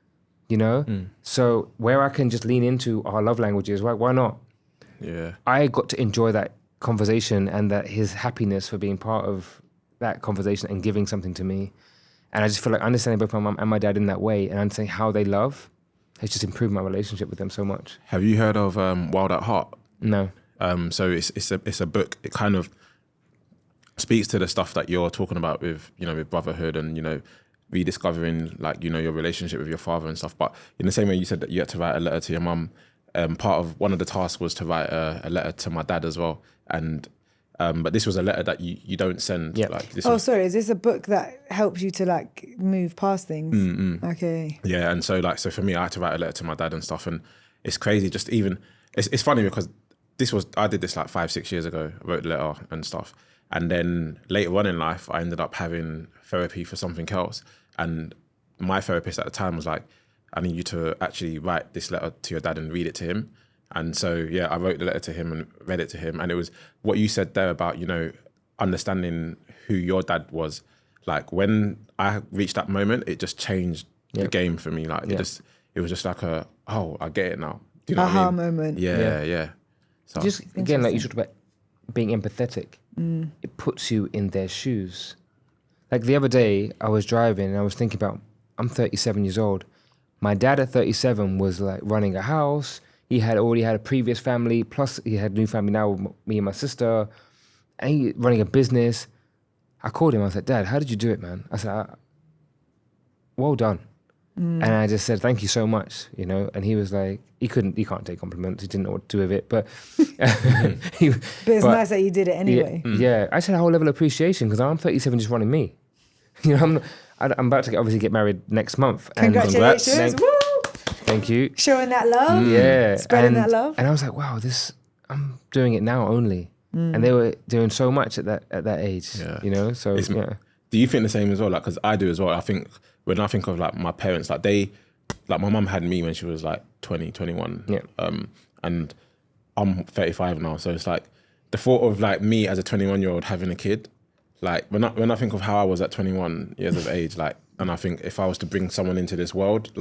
So where I can just lean into our love languages, why not? Yeah. I got to enjoy that conversation and that his happiness for being part of that conversation and giving something to me. And I just feel like understanding both my mum and my dad in that way and understanding how they love has just improved my relationship with them so much. Have you heard of Wild at Heart? No. So it's a book. It kind of speaks to the stuff that you're talking about with with brotherhood and rediscovering your relationship with your father and stuff. But in the same way you said that you had to write a letter to your mum, part of one of the tasks was to write a letter to my dad as well. And but this was a letter that you don't send. Yeah. Sorry. Is this a book that helps you to move past things? Okay. Yeah, and so for me, I had to write a letter to my dad and stuff, and it's crazy. Just even it's funny because I did this 5-6 years ago. I wrote a letter and stuff, and then later on in life, I ended up having therapy for something else, and my therapist at the time was like, I need you to actually write this letter to your dad and read it to him. And so, yeah, I wrote the letter to him and read it to him. And it was what you said there about, understanding who your dad was. Like when I reached that moment, it just changed the game for me. It was just like I get it now. Do you know what I mean? Moment. Yeah. So, just again, like you talked about being empathetic, it puts you in their shoes. Like the other day, I was driving and I was thinking about, I'm 37 years old. My dad at 37 was running a house. He had already had a previous family, plus he had a new family now with me and my sister, and he running a business. I called him, I said, Dad, how did you do it, man? I said, well done. And I just said, thank you so much, and he was like, he can't take compliments, he didn't know what to do with it, but but it's nice that you did it anyway. Yeah, I said a whole level of appreciation because I'm 37 just running me. I'm about to obviously get married next month. Congratulations. Woo! Thank you. Showing that love. Yeah. Spreading that love. And I was like, wow, I'm doing it now only. And they were doing so much at that age, so yeah. Do you think the same as well? Because I do as well. I think when I think of my parents, my mum had me when she was 20, 21. Yeah. And I'm 35 now. So it's the thought of me as a 21-year-old having a kid, when I think of how I was at 21 years of age, and I think if I was to bring someone into this world,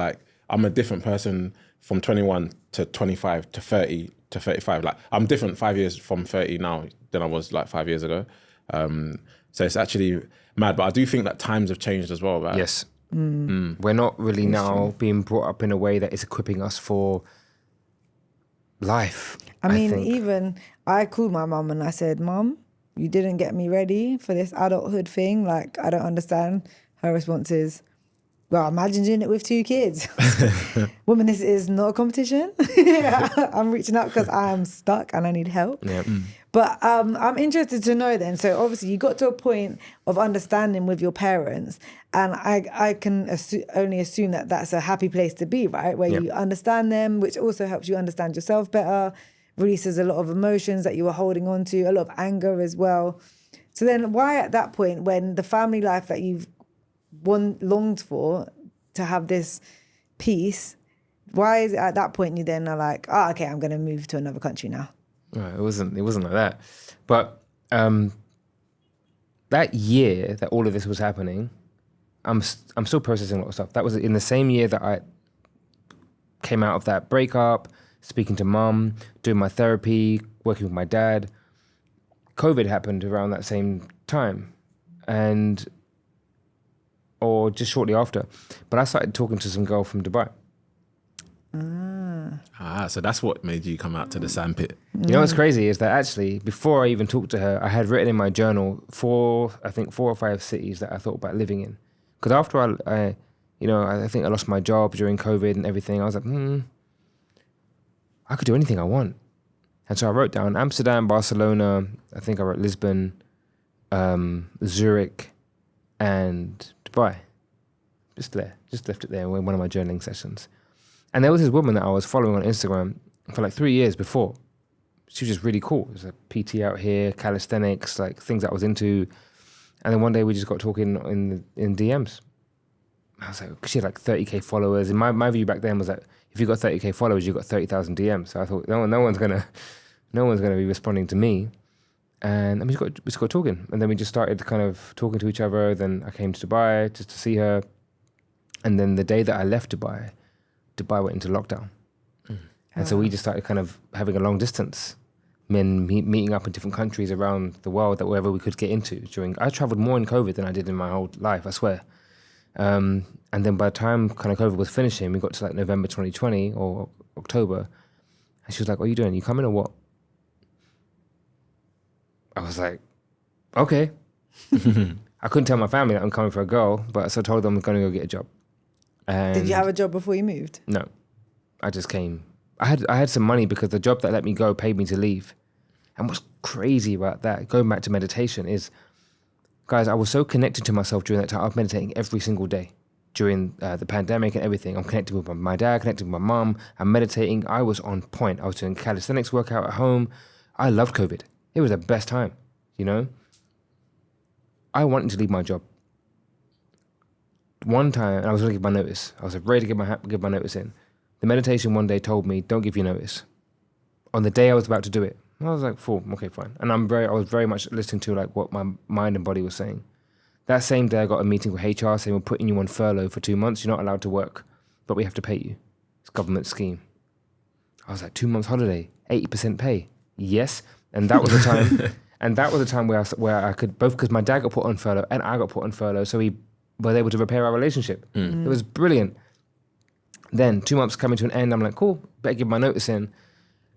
I'm a different person from 21 to 25 to 30 to 35. I'm different 5 years from 30 now than I was 5 years ago. So it's actually mad, but I do think that times have changed as well, right? Yes. We're not really now being brought up in a way that is equipping us for life. I mean, even I called my mum and I said, Mum, you didn't get me ready for this adulthood thing. I don't understand. Her response is, well, imagine doing it with 2 kids. Woman, this is not a competition. I'm reaching out because I'm stuck and I need help. Yeah. But I'm interested to know then. So obviously you got to a point of understanding with your parents, and I can only assume that that's a happy place to be, right? Where you understand them, which also helps you understand yourself better, releases a lot of emotions that you were holding on to, a lot of anger as well. So then why at that point, when the family life that you've longed for to have this peace, why is it at that point you then are like, okay, I'm going to move to another country now? Right, it wasn't like that. But that year that all of this was happening, I'm still processing a lot of stuff. That was in the same year that I came out of that breakup, speaking to mum, doing my therapy, working with my dad. COVID happened around that same time, or just shortly after. But I started talking to some girl from Dubai. So that's what made you come out to the sandpit. You know what's crazy is that actually, before I even talked to her, I had written in my journal four or five cities that I thought about living in. Because after I think I lost my job during COVID and everything, I was like, I could do anything I want. And so I wrote down Amsterdam, Barcelona, I think I wrote Lisbon, Zurich, and Dubai. Just left it there in one of my journaling sessions. And there was this woman that I was following on Instagram for like 3 years before. She was just really cool. There's a PT out here, calisthenics, like things that I was into. And then one day we just got talking in DMs. I was like, she had like 30K followers. And my view back then was that if you got 30K followers, you got 30,000 DMs. So I thought no one's gonna be responding to me. And we just got talking. And then we just started kind of talking to each other. Then I came to Dubai just to see her. And then the day that I left Dubai went into lockdown. And so we just started kind of having a long distance, meeting up in different countries around the world, that wherever we could get into. I traveled more in COVID than I did in my whole life, I swear. And then by the time kind of COVID was finishing, we got to like November 2020 or October, and she was like, "What are you doing? You coming or what?" I was like, "Okay." I couldn't tell my family that I'm coming for a girl, but so I told them I'm going to go get a job. And did you have a job before you moved? No, I just came. I had some money because the job that let me go paid me to leave. And what's crazy about that, going back to meditation, is, guys, I was so connected to myself during that time. I was meditating every single day during the pandemic and everything. I'm connected with my dad, connected with my mum. I'm meditating. I was on point. I was doing calisthenics workout at home. I loved COVID. It was the best time, you know? I wanted to leave my job. One time, and I was going to give my notice. I was ready to give my notice in. The meditation one day told me, "Don't give your notice." On the day I was about to do it, I was like, okay, fine. And I was very much listening to like what my mind and body was saying. That same day, I got a meeting with HR saying, "We're putting you on furlough for 2 months. You're not allowed to work, but we have to pay you. It's a government scheme." I was like, 2 months holiday, 80% pay. Yes. And that was the time. And that was the time where I could both, because my dad got put on furlough and I got put on furlough, so we were able to repair our relationship. It was brilliant. Then 2 months coming to an end, I'm like, cool, better give my notice in.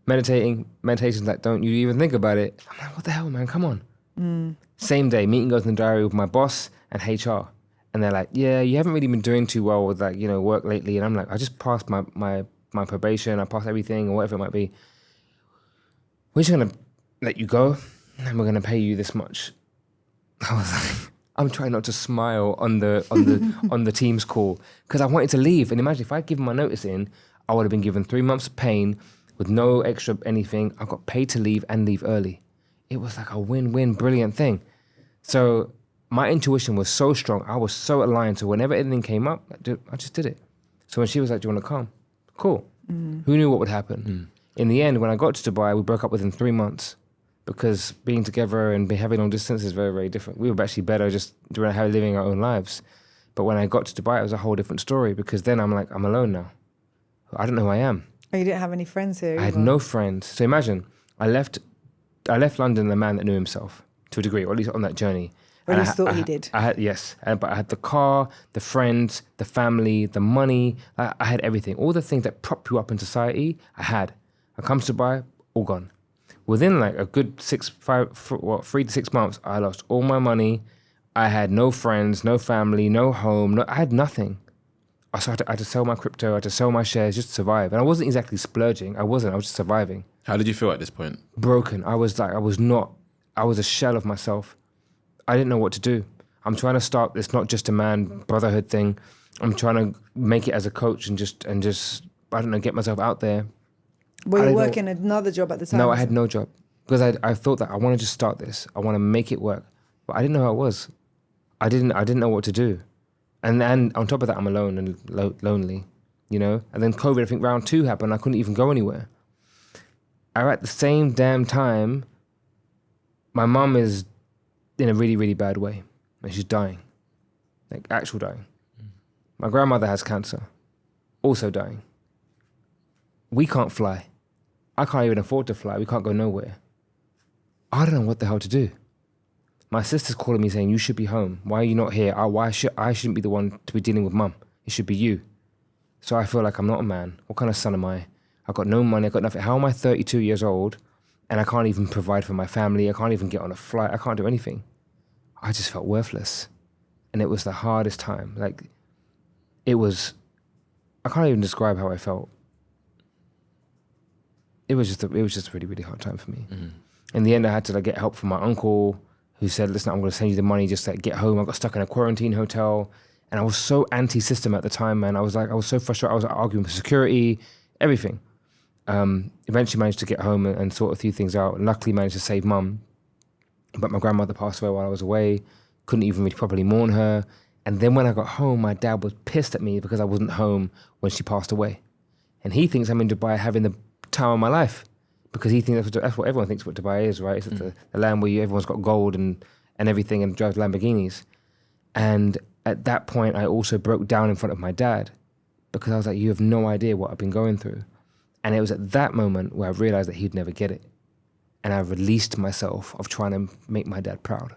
Meditation's like, don't you even think about it. I'm like, what the hell, man, come on. Same day, meeting goes in the diary with my boss and HR. And they're like, yeah, you haven't really been doing too well with like, work lately. And I'm like, I just passed my probation, I passed everything or whatever it might be. We're just gonna let you go and we're gonna pay you this much. I was like, I'm trying not to smile on the Teams call because I wanted to leave. And imagine if I'd given my notice in, I would have been given 3 months of pain with no extra anything. I got paid to leave and leave early. It was like a win-win, brilliant thing. So my intuition was so strong. I was so aligned. So whenever anything came up, I just did it. So when she was like, "Do you want to come?" Cool. Who knew what would happen? In the end, when I got to Dubai, we broke up within 3 months. Because being together and having long distance is very, very different. We were actually better just living our own lives. But when I got to Dubai, it was a whole different story because then I'm like, I'm alone now. I don't know who I am. Oh, you didn't have any friends here? I had no friends. So imagine, I left London a man that knew himself to a degree, or at least on that journey. Or at least thought he did. But I had the car, the friends, the family, the money. I had everything. All the things that prop you up in society, I had. I come to Dubai, all gone. Within like a good 3 to 6 months, I lost all my money. I had no friends, no family, no home. I had nothing. I had to sell my crypto. I had to sell my shares just to survive. And I wasn't exactly splurging. I was just surviving. How did you feel at this point? Broken. I was a shell of myself. I didn't know what to do. I'm trying to start, it's not just a man brotherhood thing. I'm trying to make it as a coach and just I don't know, get myself out there. Were you working another job at the time? No, I had no job because I thought that I want to just start this. I want to make it work, but I didn't know how it was. I didn't know what to do, and on top of that, I'm alone and lonely, And then COVID, I think round 2 happened. I couldn't even go anywhere. At the same damn time, my mum is in a really, really bad way, and she's dying, like actual dying. My grandmother has cancer, also dying. We can't fly. I can't even afford to fly. We can't go nowhere. I don't know what the hell to do. My sister's calling me saying, you should be home. Why are you not here? I shouldn't be the one to be dealing with mum. It should be you. So I feel like I'm not a man. What kind of son am I? I've got no money. I've got nothing. How am I 32 years old and I can't even provide for my family? I can't even get on a flight. I can't do anything. I just felt worthless. And it was the hardest time. Like, it was, I can't even describe how I felt. It was just a really, really hard time for me. Mm-hmm. In the end, I had to get help from my uncle, who said, listen, I'm going to send you the money just to get home. I got stuck in a quarantine hotel. And I was so anti-system at the time, man. I was so frustrated. I was arguing with security, everything. Eventually managed to get home and sort a few things out. And luckily managed to save mum. But my grandmother passed away while I was away. Couldn't even really properly mourn her. And then when I got home, my dad was pissed at me because I wasn't home when she passed away. And he thinks I'm in Dubai having the time of my life because he thinks that's what everyone thinks what Dubai is, right? It's the land where everyone's got gold and everything and drives Lamborghinis. And at that point, I also broke down in front of my dad because I was like, you have no idea what I've been going through. And it was at that moment where I realized that he'd never get it. And I released myself of trying to make my dad proud.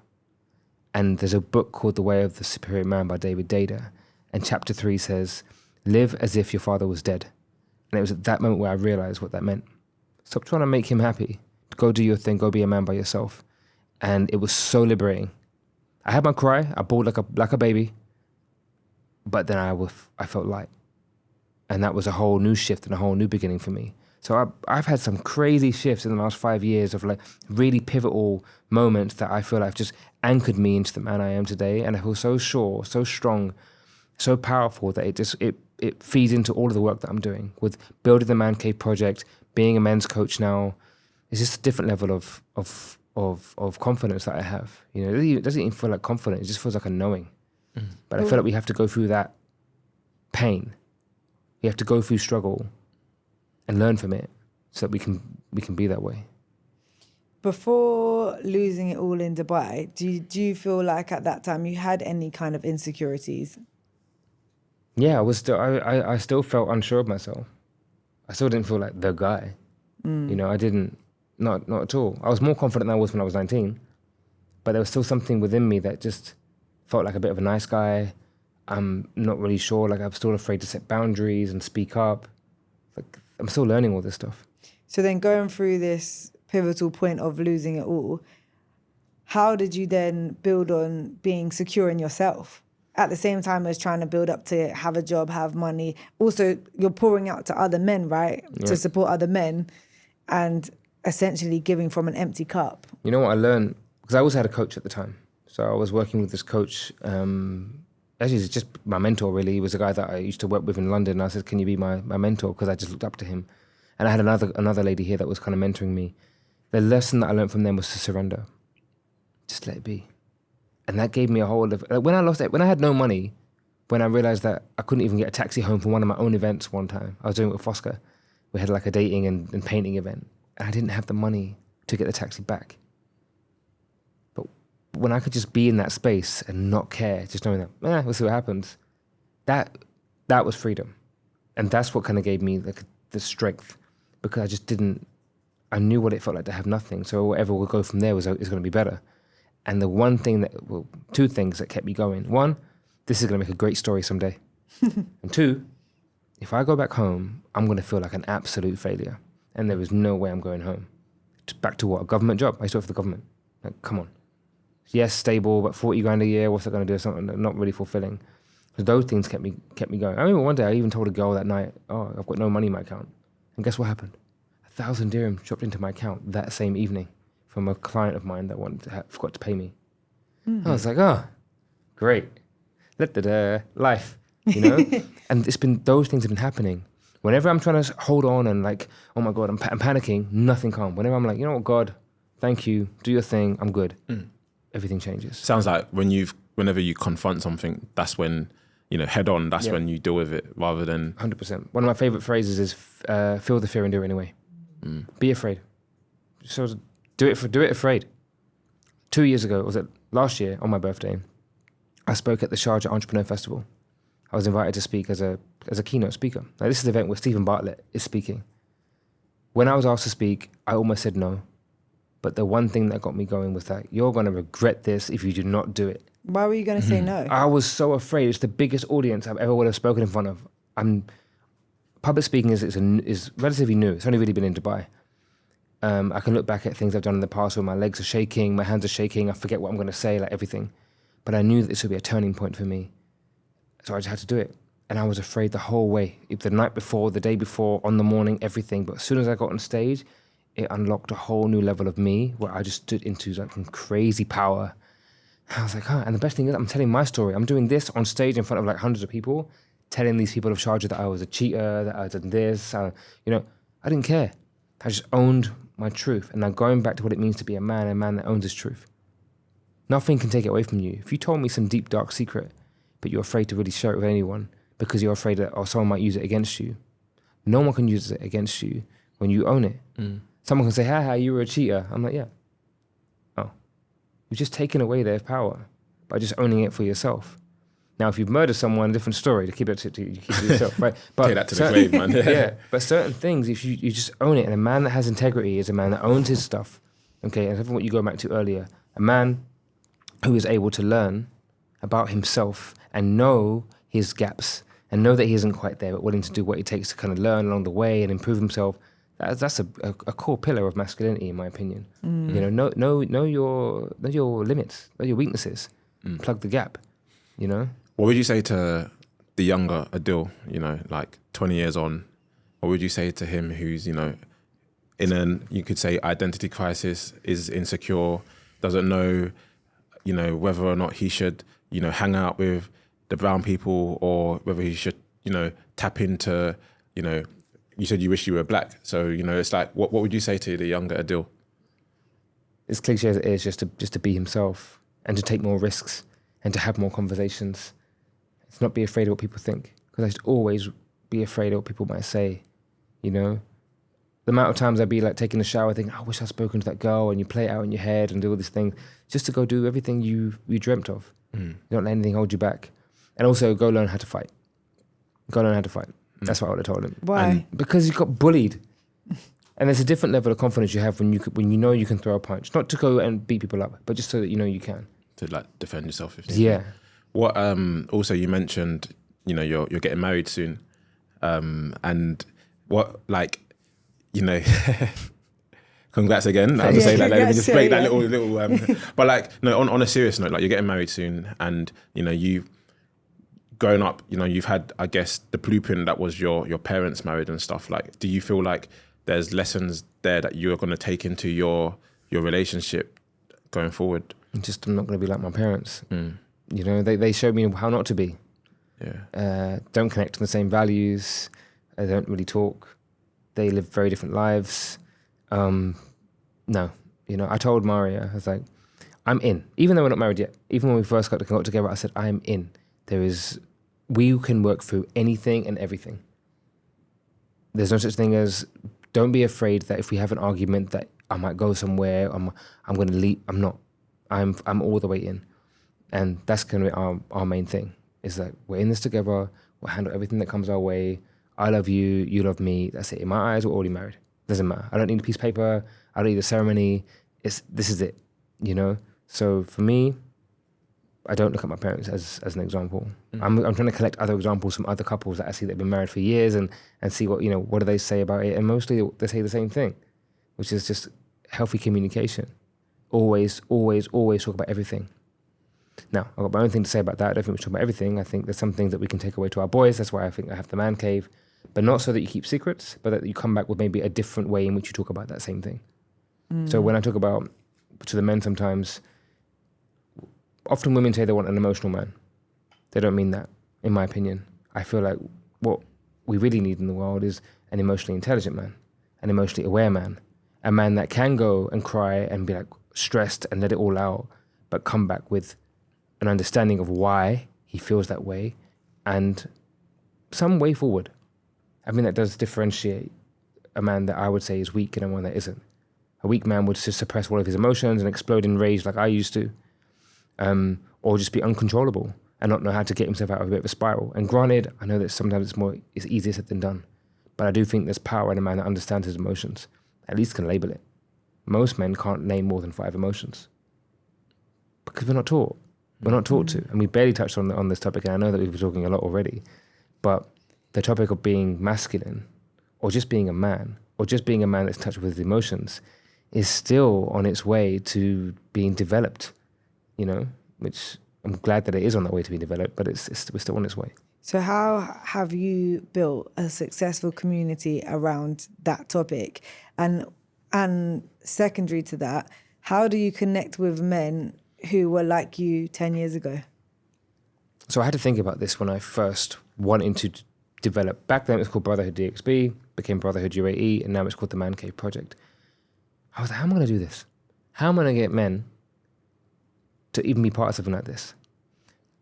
And there's a book called The Way of the Superior Man by David Dada. And chapter 3 says, live as if your father was dead. And it was at that moment where I realized what that meant. Stop trying to make him happy. Go do your thing. Go be a man by yourself. And it was so liberating. I had my cry. I bawled like a baby. But then I felt light. And that was a whole new shift and a whole new beginning for me. So I've had some crazy shifts in the last 5 years of really pivotal moments that I feel like have just anchored me into the man I am today. And I feel so sure, so strong, so powerful that it feeds into all of the work that I'm doing with building the ManCave Project, being a men's coach now. It's just a different level of confidence that I have. You know, it doesn't even feel like confidence. It just feels like a knowing. Mm. But I feel like we have to go through that pain. We have to go through struggle and learn from it so that we can be that way. Before losing it all in Dubai, do you feel like at that time you had any kind of insecurities? Yeah, I still felt unsure of myself. I still didn't feel like the guy. Mm. You know, I didn't, not at all. I was more confident than I was when I was 19, but there was still something within me that just felt like a bit of a nice guy. I'm not really sure, I'm still afraid to set boundaries and speak up. I'm still learning all this stuff. So then going through this pivotal point of losing it all, how did you then build on being secure in yourself at the same time as trying to build up to have a job, have money? Also, you're pouring out to other men, right? Yeah. To support other men and essentially giving from an empty cup. You know what I learned? Because I also had a coach at the time. So I was working with this coach. Actually, he's just my mentor, really. He was a guy that I used to work with in London. And I said, can you be my mentor? Because I just looked up to him. And I had another lady here that was kind of mentoring me. The lesson that I learned from them was to surrender. Just let it be. And that gave me a whole of... when I had no money, when I realized that I couldn't even get a taxi home from one of my own events one time. I was doing it with Fosca. We had a dating and painting event. And I didn't have the money to get the taxi back. But when I could just be in that space and not care, just knowing that, we'll see what happens, that was freedom. And that's what kind of gave me the strength, because I just didn't... I knew what it felt like to have nothing. So whatever will go from there is going to be better. And the two things that kept me going. One, this is going to make a great story someday. And two, if I go back home, I'm going to feel like an absolute failure. And there is no way I'm going home. Back to what? A government job? I used to work for the government. Come on. Yes, stable, but 40 grand a year, what's that going to do? Something not really fulfilling. So those things kept me going. I remember one day I even told a girl that night, I've got no money in my account. And guess what happened? 1,000 dirham dropped into my account that same evening from a client of mine that forgot to pay me. Mm-hmm. I was like, great. Let the life, you know? And those things have been happening. Whenever I'm trying to hold on and oh my God, I'm panicking, nothing comes. Whenever I'm like, you know what, God, thank you, do your thing, I'm good. Everything changes. Sounds like whenever you confront something, that's when, head on, that's when you deal with it rather than... 100%. One of my favorite phrases is feel the fear and do it anyway. Be afraid. So do it afraid. 2 years ago, was it last year on my birthday, I spoke at the Sharjah Entrepreneur Festival. I was invited to speak as a keynote speaker. Now, this is the event where Stephen Bartlett is speaking. When I was asked to speak, I almost said no. But the one thing that got me going was that you're going to regret this if you do not do it. Why were you going to say no? I was so afraid. It's the biggest audience I've ever would have spoken in front of. Public speaking is relatively new. It's only really been in Dubai. I can look back at things I've done in the past where my legs are shaking, my hands are shaking, I forget what I'm going to say, like everything. But I knew that this would be a turning point for me. So I just had to do it. And I was afraid the whole way. The night before, the day before, on the morning, everything. But as soon as I got on stage, it unlocked a whole new level of me where I just stood into like some crazy power. I was like, and the best thing is I'm telling my story. I'm doing this on stage in front of like hundreds of people, telling these people of Sharjah that I was a cheater, that I did this. I didn't care. I just owned my truth. And now going back to what it means to be a man that owns his truth. Nothing can take it away from you. If you told me some deep, dark secret, but you're afraid to really share it with anyone because you're afraid that someone might use it against you, no one can use it against you when you own it. Someone can say, you were a cheater. I'm like, yeah. Oh. You've just taken away their power by just owning it for yourself. Now, if you've murdered someone, different story. To keep it to yourself, right? But take that to the grave, man. Yeah. But certain things, if you just own it, and a man that has integrity is a man that owns his stuff. Okay, and what you go back to earlier, a man who is able to learn about himself and know his gaps and know that he isn't quite there, but willing to do what it takes to kind of learn along the way and improve himself. That's a core pillar of masculinity, in my opinion. You know your limits, know your weaknesses, plug the gap. You know. What would you say to the younger Adil? Like 20 years on, what would you say to him who's in an, you could say, identity crisis, is insecure, doesn't know whether or not he should hang out with the brown people or whether he should tap into you said you wish you were black, so it's like what would you say to the younger Adil? As cliche as it is, just to be himself and to take more risks and to have more conversations. It's not be afraid of what people think, because I should always be afraid of what people might say. The amount of times I'd be like taking a shower thinking, I wish I'd spoken to that girl, and you play it out in your head and do all these things just to go do everything you dreamt of. You don't let anything hold you back. And also go learn how to fight. That's what I would have told him. Why? Because you got bullied. And there's a different level of confidence you have when you know you can throw a punch. Not to go and beat people up, but just so that you know you can. To like defend yourself. Yeah. What also you mentioned, you're getting married soon. And what congrats again. I have to say that. Let me just break that little but on a serious note, you're getting married soon, and you've grown up, you've had, I guess, the blueprint that was your parents' marriage and stuff. Like, do you feel like there's lessons there that you're going to take into your relationship going forward? I'm not going to be like my parents. They showed me how not to be. Yeah. Don't connect to the same values. They don't really talk. They live very different lives. No. I told Maria, I was like, I'm in. Even though we're not married yet, even when we first got together, I said, I am in. We can work through anything and everything. There's no such thing as, don't be afraid that if we have an argument that I might go somewhere, I'm going to leave. I'm not. I'm all the way in. And that's going to be our main thing, is that we're in this together, we'll handle everything that comes our way. I love you, you love me, that's it. In my eyes, we're already married. Doesn't matter. I don't need a piece of paper, I don't need a ceremony. This is it, So for me, I don't look at my parents as an example. I'm trying to collect other examples from other couples that I see that have been married for years and see what do they say about it. And mostly they say the same thing, which is just healthy communication. Always, always, always talk about everything. Now, I've got my own thing to say about that. I don't think we should talk about everything. I think there's some things that we can take away to our boys. That's why I think I have the ManCave. But not so that you keep secrets, but that you come back with maybe a different way in which you talk about that same thing. So when I talk about, to the men sometimes, often women say they want an emotional man. They don't mean that, in my opinion. I feel like what we really need in the world is an emotionally intelligent man, an emotionally aware man, a man that can go and cry and be like stressed and let it all out, but come back with an understanding of why he feels that way and some way forward. I mean, that does differentiate a man that I would say is weak and one that isn't. A weak man would just suppress all of his emotions and explode in rage like I used to, or just be uncontrollable and not know how to get himself out of a bit of a spiral. And granted, I know that sometimes it's easier said than done, But I do think there's power in a man that understands his emotions, at least can label it. Most men can't name more than 5 emotions because we're not taught. We're not taught to. And we barely touched on this topic, and I know that we've been talking a lot already, but the topic of being masculine or just being a man or just being a man that's in touch with his emotions is still on its way to being developed, you know, which I'm glad that it is on that way to be developed, but we're still on its way. So how have you built a successful community around that topic? And secondary to that, how do you connect with men who were like you 10 years ago? So I had to think about this when I first wanted to develop. Back then it was called Brotherhood DXB, became Brotherhood UAE, and now it's called the ManCave Project. I was like, how am I going to do this? How am I going to get men to even be part of something like this?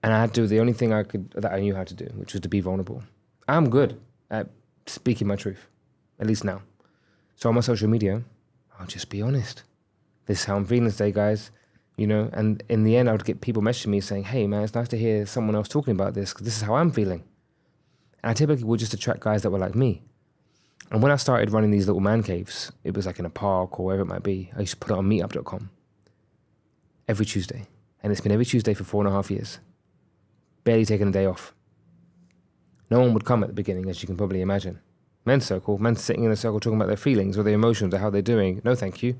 And I had to do the only thing that I knew how to do, which was to be vulnerable. I'm good at speaking my truth, at least now. So on my social media, I'll just be honest. This is how I'm feeling today, guys. You know, and in the end, I would get people messaging me saying, hey, man, it's nice to hear someone else talking about this because this is how I'm feeling. And I typically would just attract guys that were like me. And when I started running these little man caves, it was like in a park or wherever it might be, I used to put it on meetup.com every Tuesday. And it's been every Tuesday for 4.5 years. Barely taking a day off. No one would come at the beginning, as you can probably imagine. Men's circle, men sitting in a circle talking about their feelings or their emotions or how they're doing. No, thank you.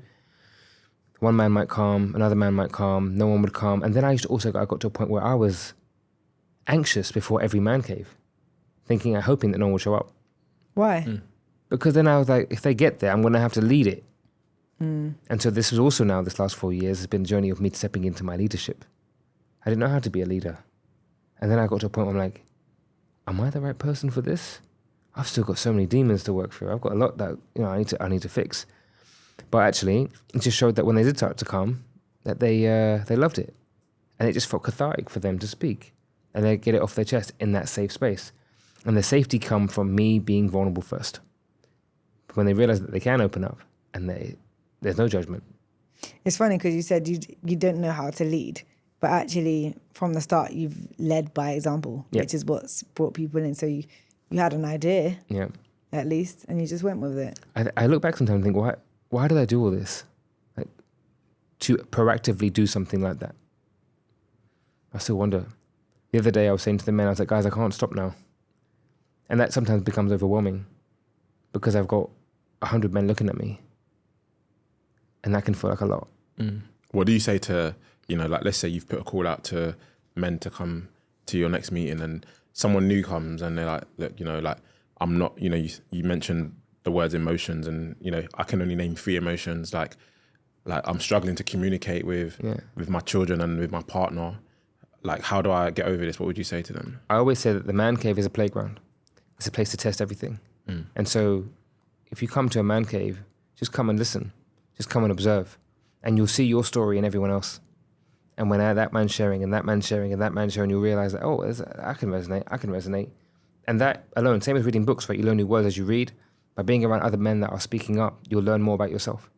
One man might come, another man might come, no one would come. And then I got to a point where I was anxious before every man cave, hoping that no one would show up. Why? Because then I was like, if they get there, I'm going to have to lead it. And so this was also now, this last 4 years, has been a journey of me stepping into my leadership. I didn't know how to be a leader. And then I got to a point where I'm like, am I the right person for this? I've still got so many demons to work through. I've got a lot that I need to fix. But actually, it just showed that when they did start to come, that they loved it. And it just felt cathartic for them to speak. And they get it off their chest in that safe space. And the safety come from me being vulnerable first. When they realize that they can open up and there's no judgment. It's funny because you said you don't know how to lead. But actually, from the start, you've led by example, which is what's brought people in. So you had an idea, at least, and you just went with it. I look back sometimes and think, why did I do all this? Like, to proactively do something like that. I still wonder. The other day I was saying to the men, I was like, guys, I can't stop now. And that sometimes becomes overwhelming because I've got 100 men looking at me. And that can feel like a lot. What do you say to, like, let's say you've put a call out to men to come to your next meeting and someone new comes and they're like, look, like, I'm not, you mentioned the words emotions and, I can only name 3 emotions. Like I'm struggling to communicate with my children and with my partner. Like, how do I get over this? What would you say to them? I always say that the man cave is a playground. It's a place to test everything. And so if you come to a man cave, just come and listen. Just come and observe. And you'll see your story in everyone else. And when that man's sharing and that man's sharing and that man's sharing, you'll realize that, I can resonate. And that alone, same as reading books, right? You learn new words as you read. By being around other men that are speaking up, you'll learn more about yourself.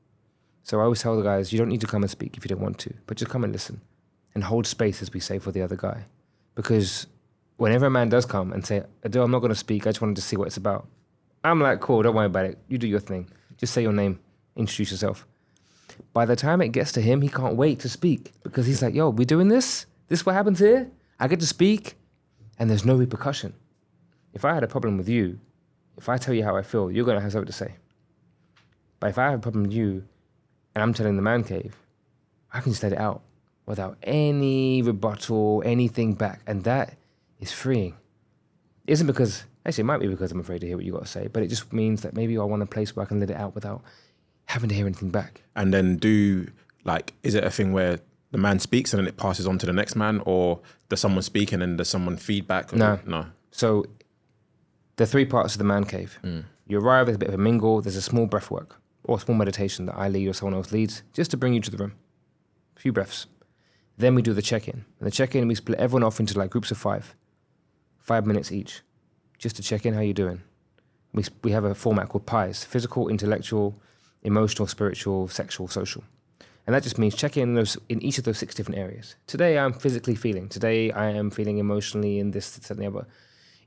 So I always tell the guys, you don't need to come and speak if you don't want to, but just come and listen and hold space, as we say, for the other guy. Because whenever a man does come and say, Adil, I'm not going to speak, I just wanted to see what it's about. I'm like, cool, don't worry about it. You do your thing. Just say your name, introduce yourself. By the time it gets to him, he can't wait to speak because he's like, yo, we doing this? This what happens here? I get to speak and there's no repercussion. If I had a problem with you, if I tell you how I feel, you're going to have something to say. But if I have a problem with you and I'm telling the man cave, I can just let it out without any rebuttal, anything back. And that is freeing. It isn't because, actually it might be because I'm afraid to hear what you got to say, but it just means that maybe I want a place where I can let it out without having to hear anything back. And then is it a thing where the man speaks and then it passes on to the next man, or does someone speak and then does someone feedback? No. So the 3 parts of the man cave. You arrive, there's a bit of a mingle, there's a small breath work or a small meditation that I lead or someone else leads just to bring you to the room. A few breaths. Then we do the check-in. And the check-in, we split everyone off into like groups of 5. 5 minutes each, just to check in how you're doing. We have a format called PIES, physical, intellectual, emotional, spiritual, sexual, social. And that just means check in each of those 6 different areas. Today I'm physically feeling. Today I am feeling emotionally in this, and the other.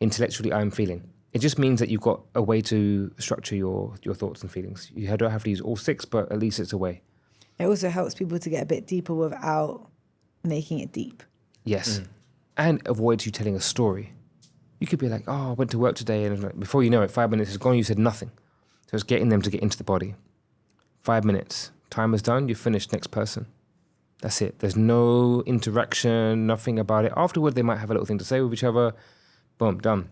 Intellectually I'm feeling. It just means that you've got a way to structure your thoughts and feelings. You don't have to use all 6, but at least it's a way. It also helps people to get a bit deeper without making it deep. Yes. And avoids you telling a story. You could be like, oh, I went to work today, and like, before you know it, 5 minutes is gone, you said nothing. So it's getting them to get into the body. 5 minutes. Time is done, you're finished, next person. That's it. There's no interaction, nothing about it. Afterward, they might have a little thing to say with each other. Boom, done.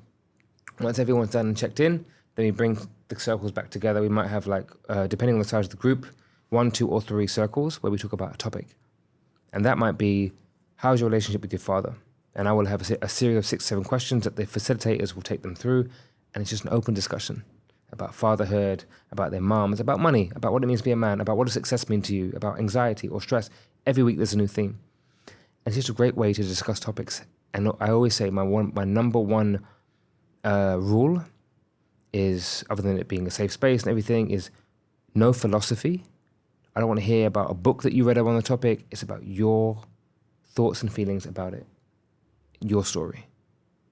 Once everyone's done and checked in, then we bring the circles back together. We might have like, depending on the size of the group, 1, 2, or 3 circles where we talk about a topic. And that might be, how's your relationship with your father? And I will have a series of 6, 7 questions that the facilitators will take them through. And it's just an open discussion about fatherhood, about their moms, about money, about what it means to be a man, about what does success mean to you, about anxiety or stress. Every week there's a new theme. And it's just a great way to discuss topics. And I always say my number one rule is, other than it being a safe space and everything, is no philosophy. I don't want to hear about a book that you read on the topic. It's about your thoughts and feelings about it. Your story.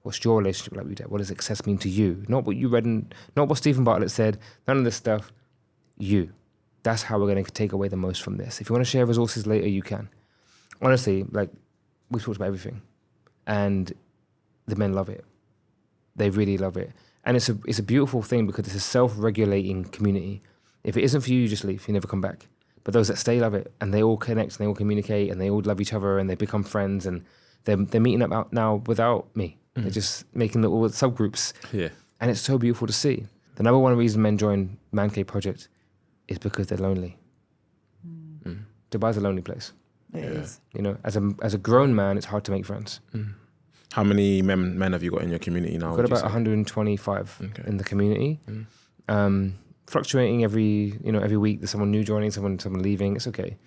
What's your relationship like with that? What does success mean to you? Not what you read, not what Stephen Bartlett said, none of this stuff. You. That's how we're going to take away the most from this. If you want to share resources later, you can. Honestly, like, we've talked about everything. And the men love it. They really love it. And it's a beautiful thing because it's a self-regulating community. If it isn't for you, you just leave. You never come back. But those that stay love it. And they all connect and they all communicate and they all love each other and they become friends. And they're meeting up out now without me. They're just making little subgroups. Yeah. And it's so beautiful to see. The number one reason men join ManCave Project is because they're lonely. Dubai's a lonely place. It is. You know, as a grown man, it's hard to make friends. How many men have you got in your community now? We've got about 125 in the community. Fluctuating every week. There's someone new joining, someone leaving. It's okay.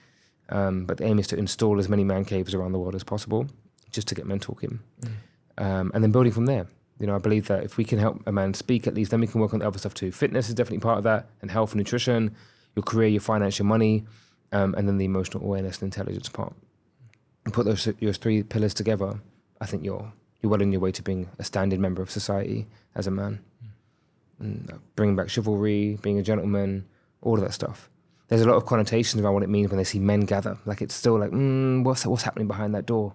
But the aim is to install as many man caves around the world as possible, just to get men talking. And then building from there. You know, I believe that if we can help a man speak at least, then we can work on the other stuff too. Fitness is definitely part of that, and health and nutrition, your career, your finance, your money, and then the emotional awareness and intelligence part. And put your 3 pillars together, I think you're well on your way to being a standing member of society as a man. And bringing back chivalry, being a gentleman, all of that stuff. There's a lot of connotations around what it means when they see men gather. Like, it's still like, what's happening behind that door?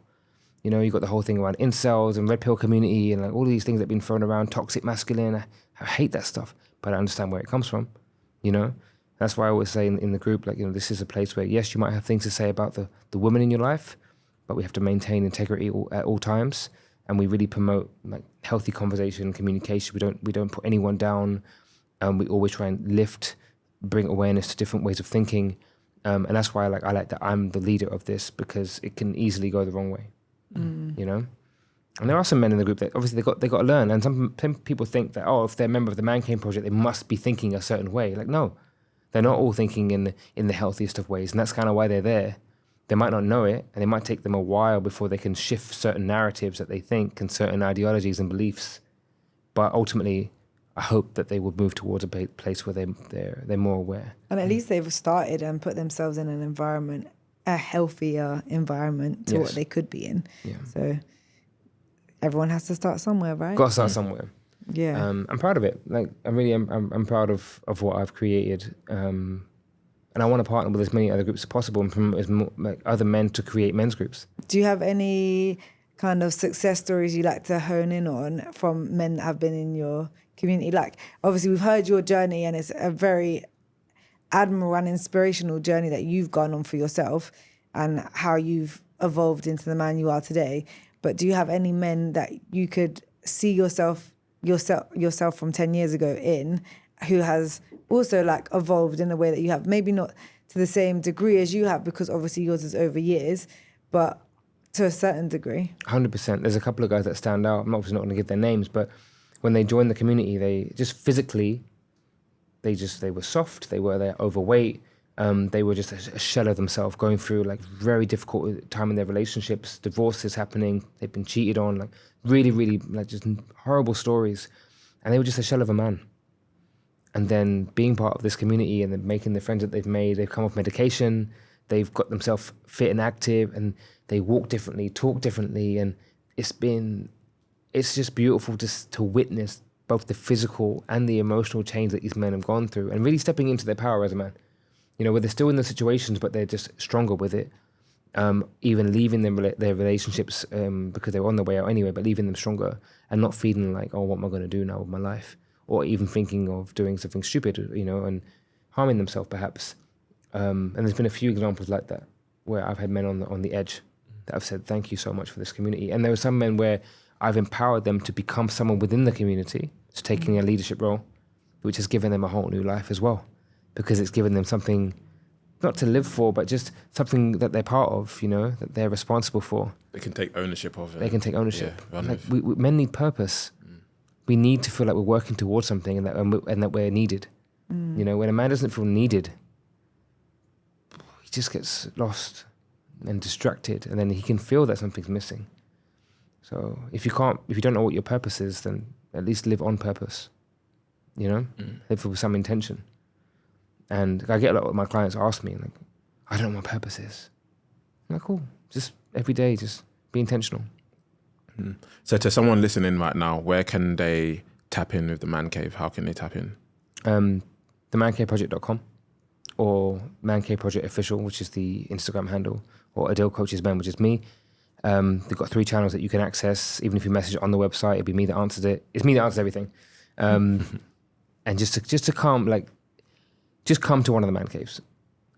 You know, you got the whole thing around incels and red pill community and like all these things that have been thrown around, toxic masculine. I hate that stuff, but I understand where it comes from, you know? That's why I always say in the group, like, you know, this is a place where, yes, you might have things to say about the women in your life, but we have to maintain integrity at all times. And we really promote like healthy conversation, communication. We don't put anyone down. We always try and lift, bring awareness to different ways of thinking. And that's why I like that I'm the leader of this, because it can easily go the wrong way. You know, and there are some men in the group that obviously they got to learn. And some people think that, oh, if they're a member of the ManCave Project, they must be thinking a certain way. Like, no, they're not all thinking in the healthiest of ways, and that's kind of why they're there. They might not know it, and it might take them a while before they can shift certain narratives that they think and certain ideologies and beliefs. But ultimately, I hope that they will move towards a place where they're more aware. And at least they've started and put themselves in an environment, a healthier environment to what they could be in. Yeah. So everyone has to start somewhere, right? Got to start somewhere. Yeah. I'm proud of it. Like, I'm proud of what I've created. And I want to partner with as many other groups as possible and promote other men to create men's groups. Do you have any kind of success stories you like to hone in on from men that have been in your community? Like, obviously we've heard your journey and it's a very admirable and inspirational journey that you've gone on for yourself and how you've evolved into the man you are today. But do you have any men that you could see yourself from 10 years ago in, who has also like evolved in a way that you have, maybe not to the same degree as you have, because obviously yours is over years, but to a certain degree? 100%. There's a couple of guys that stand out. I'm obviously not going to give their names, but when they joined the community, they just physically, they were soft, they're overweight, they were just a shell of themselves, going through like very difficult time in their relationships, divorces happening, they've been cheated on, like really, really like just horrible stories. And they were just a shell of a man. And then being part of this community and then making the friends that they've made, they've come off medication, they've got themselves fit and active, and they walk differently, talk differently. And it's just beautiful to witness both the physical and the emotional change that these men have gone through, and really stepping into their power as a man. You know, where they're still in the situations, but they're just stronger with it. Even leaving their relationships because they were on their way out anyway, but leaving them stronger and not feeling like, oh, what am I going to do now with my life? Or even thinking of doing something stupid, you know, and harming themselves perhaps. And there's been a few examples like that where I've had men on the edge that have said, thank you so much for this community. And there were some men where I've empowered them to become someone within the community, just taking a leadership role, which has given them a whole new life as well, because it's given them something not to live for, but just something that they're part of, you know, that they're responsible for. They can take ownership of it. They can take ownership. Yeah, like men need purpose. We need to feel like we're working towards something and that we're needed. You know, when a man doesn't feel needed, he just gets lost and distracted, and then he can feel that something's missing. So if you don't know what your purpose is, then at least live on purpose. You know, live with some intention. And I get a lot of my clients ask me, like, I don't know what my purpose is. I'm like, cool. Just every day, just be intentional. So to someone listening right now, where can they tap in with the Man Cave? How can they tap in? The ManCaveProject.com or ManCave Project Official, which is the Instagram handle, or Adil Coaches Men, which is me. They've got 3 channels that you can access. Even if you message it on the website, it'll be me that answers it. It's me that answers everything. And just to come, like, just come to one of the Man Caves.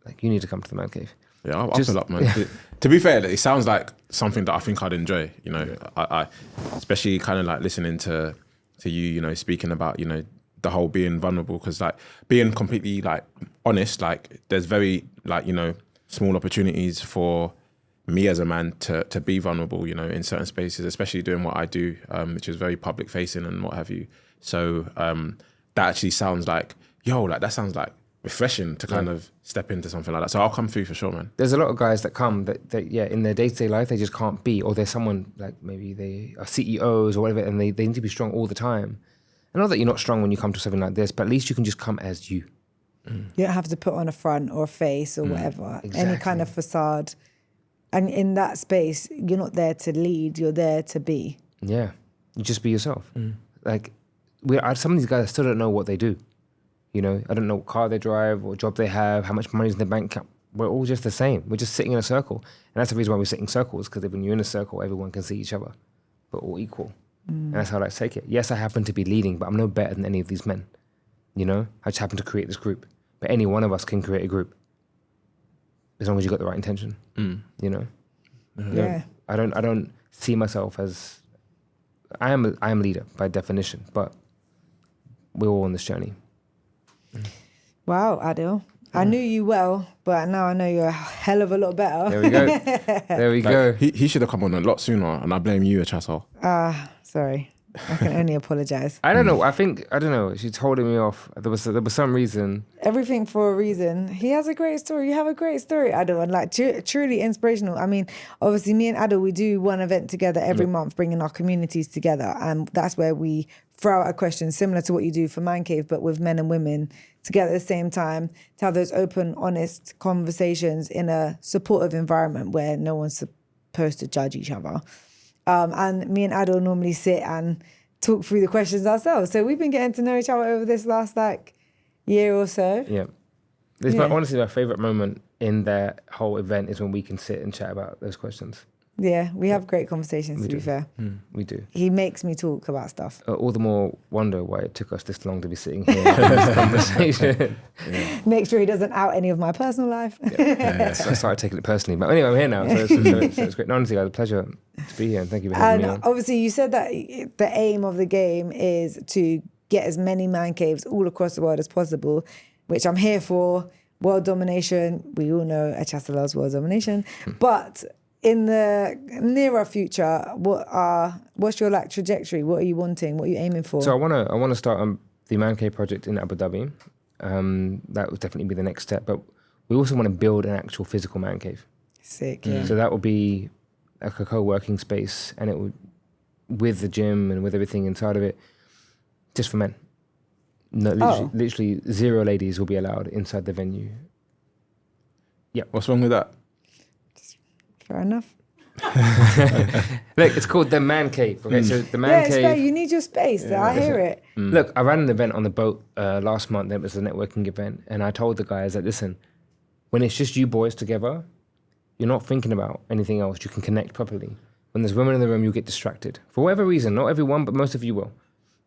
Like, you need to come to the Man Cave. Yeah, I'll pull up, man. Yeah. To be fair, it sounds like something that I think I'd enjoy. You know, I especially kind of like listening to you, you know, speaking about, you know, the whole being vulnerable, because like being completely like honest, like there's very like, you know, small opportunities for me as a man to be vulnerable, you know, in certain spaces, especially doing what I do, which is very public facing and what have you. So that actually sounds like, that sounds like refreshing to kind of step into something like that. So I'll come through for sure, man. There's a lot of guys that come that in their day-to-day life, they just can't be, or there's someone like maybe they are CEOs or whatever, and they need to be strong all the time. I know that you're not strong when you come to something like this, but at least you can just come as you. You don't have to put on a front or a face or whatever, exactly. any kind of facade. And in that space, you're not there to lead, you're there to be. Yeah, you just be yourself. Like, some of these guys, I still don't know what they do. You know, I don't know what car they drive, what job they have, how much money's in their bank account. We're all just the same. We're just sitting in a circle. And that's the reason why we sit in circles, because when you're in a circle, everyone can see each other. We're all equal. And that's how I like to take it. Yes, I happen to be leading, but I'm no better than any of these men. You know, I just happen to create this group. But any one of us can create a group, as long as you got the right intention. You know, Yeah. I don't see myself as I am a leader by definition, but we're all on this journey. Wow, Adil. I knew you well, but now I know you a hell of a lot better. There we go. There we go. He should have come on a lot sooner, and I blame you, Chassel. Sorry. I can only apologise. I don't know. I don't know. She's holding me off. There was some reason. Everything for a reason. He has a great story. You have a great story, Adil, and like truly inspirational. I mean, obviously, me and Adil, we do one event together every month, bringing our communities together, and that's where we throw out a question similar to what you do for ManCave, but with men and women together at the same time, to have those open, honest conversations in a supportive environment where no one's supposed to judge each other. And me and Adil normally sit and talk through the questions ourselves. So we've been getting to know each other over this last year or so. Yeah. Honestly, my favourite moment in that whole event is when we can sit and chat about those questions. Yeah, we have great conversations, to be fair. We do. He makes me talk about stuff. All the more wonder why it took us this long to be sitting here having this conversation. Make sure he doesn't out any of my personal life. So I started taking it personally. But anyway, I'm here now, so it's great. No, honestly, guys, a pleasure to be here, and thank you for having me on. Obviously, you said that the aim of the game is to get as many man caves all across the world as possible, which I'm here for. World domination, we all know Achasa loves world domination, but in the nearer future, what's your trajectory? What are you wanting? What are you aiming for? So I want to start the ManCave Project in Abu Dhabi. That would definitely be the next step. But we also want to build an actual physical man cave. Sick. Yeah. So that will be like a co-working space, and it would with the gym and with everything inside of it, just for men. No, literally 0 ladies will be allowed inside the venue. Yeah. What's wrong with that? Fair enough. Look, it's called the ManCave. Okay, so the Yeah, it's fair. ManCave. You need your space. I hear it. Look, I ran an event on the boat last month. It was a networking event, and I told the guys that listen, when it's just you boys together, you're not thinking about anything else. You can connect properly. When there's women in the room, you'll get distracted for whatever reason. Not everyone, but most of you will.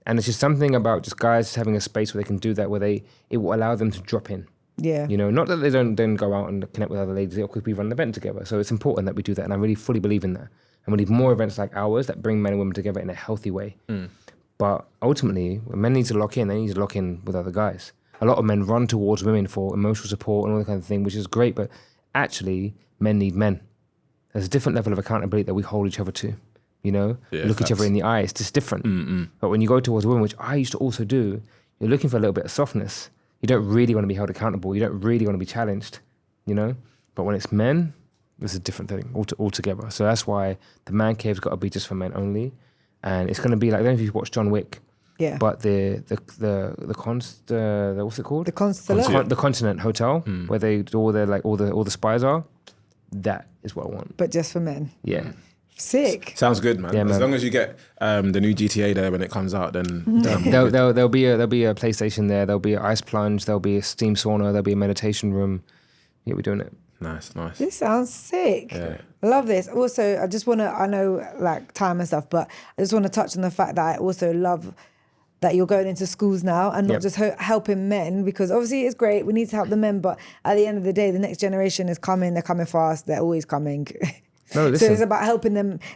And it's just something about just guys having a space where they can do that, where it will allow them to drop in. Yeah. You know, not that they don't then go out and connect with other ladies, because we run an event together. So it's important that we do that. And I really fully believe in that. And we need more events like ours that bring men and women together in a healthy way. But ultimately, when men need to lock in, they need to lock in with other guys. A lot of men run towards women for emotional support and all that kind of thing, which is great. But actually, men need men. There's a different level of accountability that we hold each other to. You know, look each other in the eye. It's just different. But when you go towards a woman, which I used to also do, you're looking for a little bit of softness. You don't really want to be held accountable. You don't really want to be challenged, you know? But when it's men, it's a different thing altogether. So that's why the Man Cave's got to be just for men only. And it's going to be like, I don't know if you've watched John Wick. Yeah. But the what's it called? The Consulate. The Continent Hotel, where they do all the spies are. That is what I want. But just for men. Yeah. Sick. Sounds good, man. Yeah, As man. long as you get the new GTA there when it comes out, then There'll be a PlayStation there. There'll be an ice plunge. There'll be a steam sauna. There'll be a meditation room. Yeah, we're doing it. nice. This sounds sick. Yeah. I love this. Also, I just want to, I know like time and stuff, but I just want to touch on the fact that I also love that you're going into schools now and not just helping men, because obviously it's great. We need to help the men, but at the end of the day, the next generation is coming. They're coming fast. They're always coming. No, So listen. it's about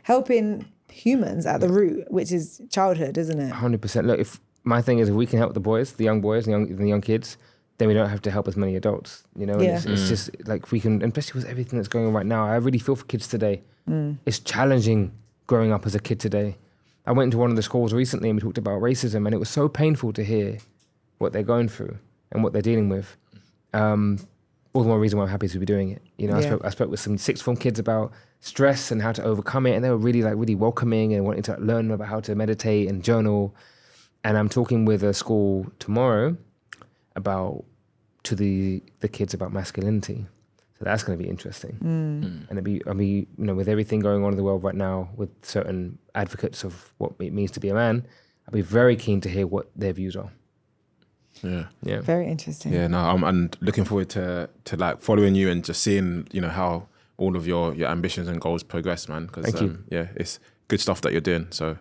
helping humans at the root, which is childhood, isn't it? 100%. Look, if my thing is, if we can help the boys, the young boys, the young kids, then we don't have to help as many adults. You know, and Yeah. it's just like we can, and especially with everything that's going on right now. I really feel for kids today. It's challenging growing up as a kid today. I went into one of the schools recently and we talked about racism, and it was so painful to hear what they're going through and what they're dealing with. All the more reason why I'm happy to be doing it. You know, Yeah. I spoke with some sixth form kids about stress and how to overcome it, and they were really welcoming and wanting to learn about how to meditate and journal. And I'm talking with a school tomorrow to the kids about masculinity. So that's going to be interesting. And I'll be, you know, with everything going on in the world right now, with certain advocates of what it means to be a man, I'll be very keen to hear what their views are. Yeah. Very interesting. Yeah, no, I'm looking forward to like following you and just seeing, you know, how all of your ambitions and goals progress, man. Because Thank you. yeah, it's good stuff that you're doing. So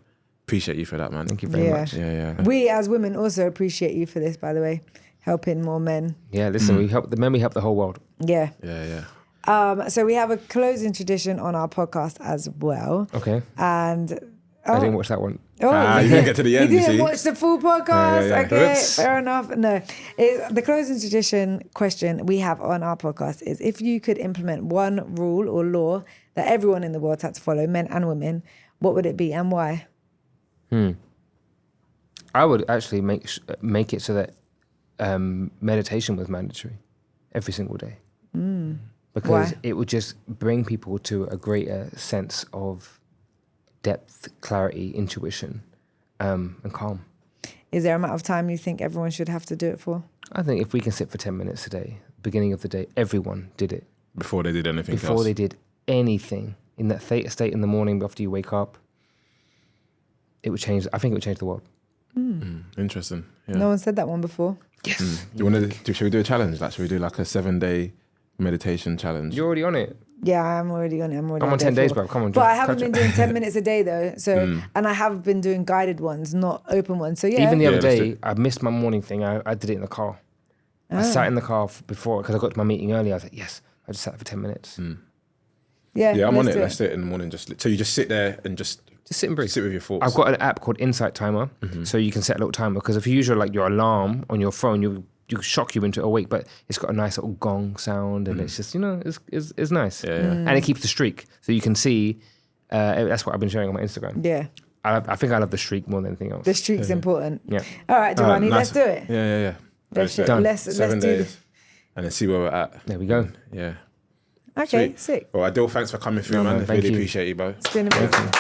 appreciate you for that, man. Thank you very much. Yeah. We as women also appreciate you for this, by the way, helping more men. Yeah, listen, we help the whole world. Yeah. Yeah. So we have a closing tradition on our podcast as well. Okay. And I didn't watch that one. You didn't get to the end, You you didn't see. watch the full podcast? Yeah. Okay, Oops. fair enough. No. The closing tradition question we have on our podcast is, if you could implement one rule or law that everyone in the world had to follow, men and women, what would it be and why? I would actually make it so that meditation was mandatory every single day. Because Why? it would just bring people to a greater sense of depth, clarity, intuition, and calm. Is there an amount of time you think everyone should have to do it for? I think if we can sit for 10 minutes a day, beginning of the day, everyone did it. Before they did anything else. Before they did anything, in that theta state in the morning after you wake up, it would change. I think it would change the world. Interesting. Yeah. No one said that one before. Yes. Should we do a challenge? Like, should we do like a 7-day meditation challenge? You're already on it. Yeah, I'm already on it. I'm on 10 days, bro. Come on. But I just haven't catch been it. doing 10 minutes a day though. So, and I have been doing guided ones, not open ones. So yeah. Even the other let's day, do- I missed my morning thing. I did it in the car. I sat in the car before, because I got to my meeting early. I was like, yes, I just sat for 10 minutes. Yeah, I'm on it. do Let's do it in the morning. So you just sit there and just Just sit and breathe. sit with your thoughts. I've got an app called Insight Timer, so you can set a little timer. Because if you use your alarm on your phone, you shock you into awake. But it's got a nice little gong sound, and it's just it's nice. Yeah. And it keeps the streak, so you can see. That's what I've been sharing on my Instagram. Yeah. I think I love the streak more than anything else. The streak's important. Yeah. All right, Giovanni, nice. let's do it. Yeah. Let's do it. Done. Let's 7 do days. And then see where we're at. There we go. Yeah. Okay, Sweet. sick. Well, Adil, thanks for coming through, No, man. man, I thank really you. appreciate you, bro. It's been amazing.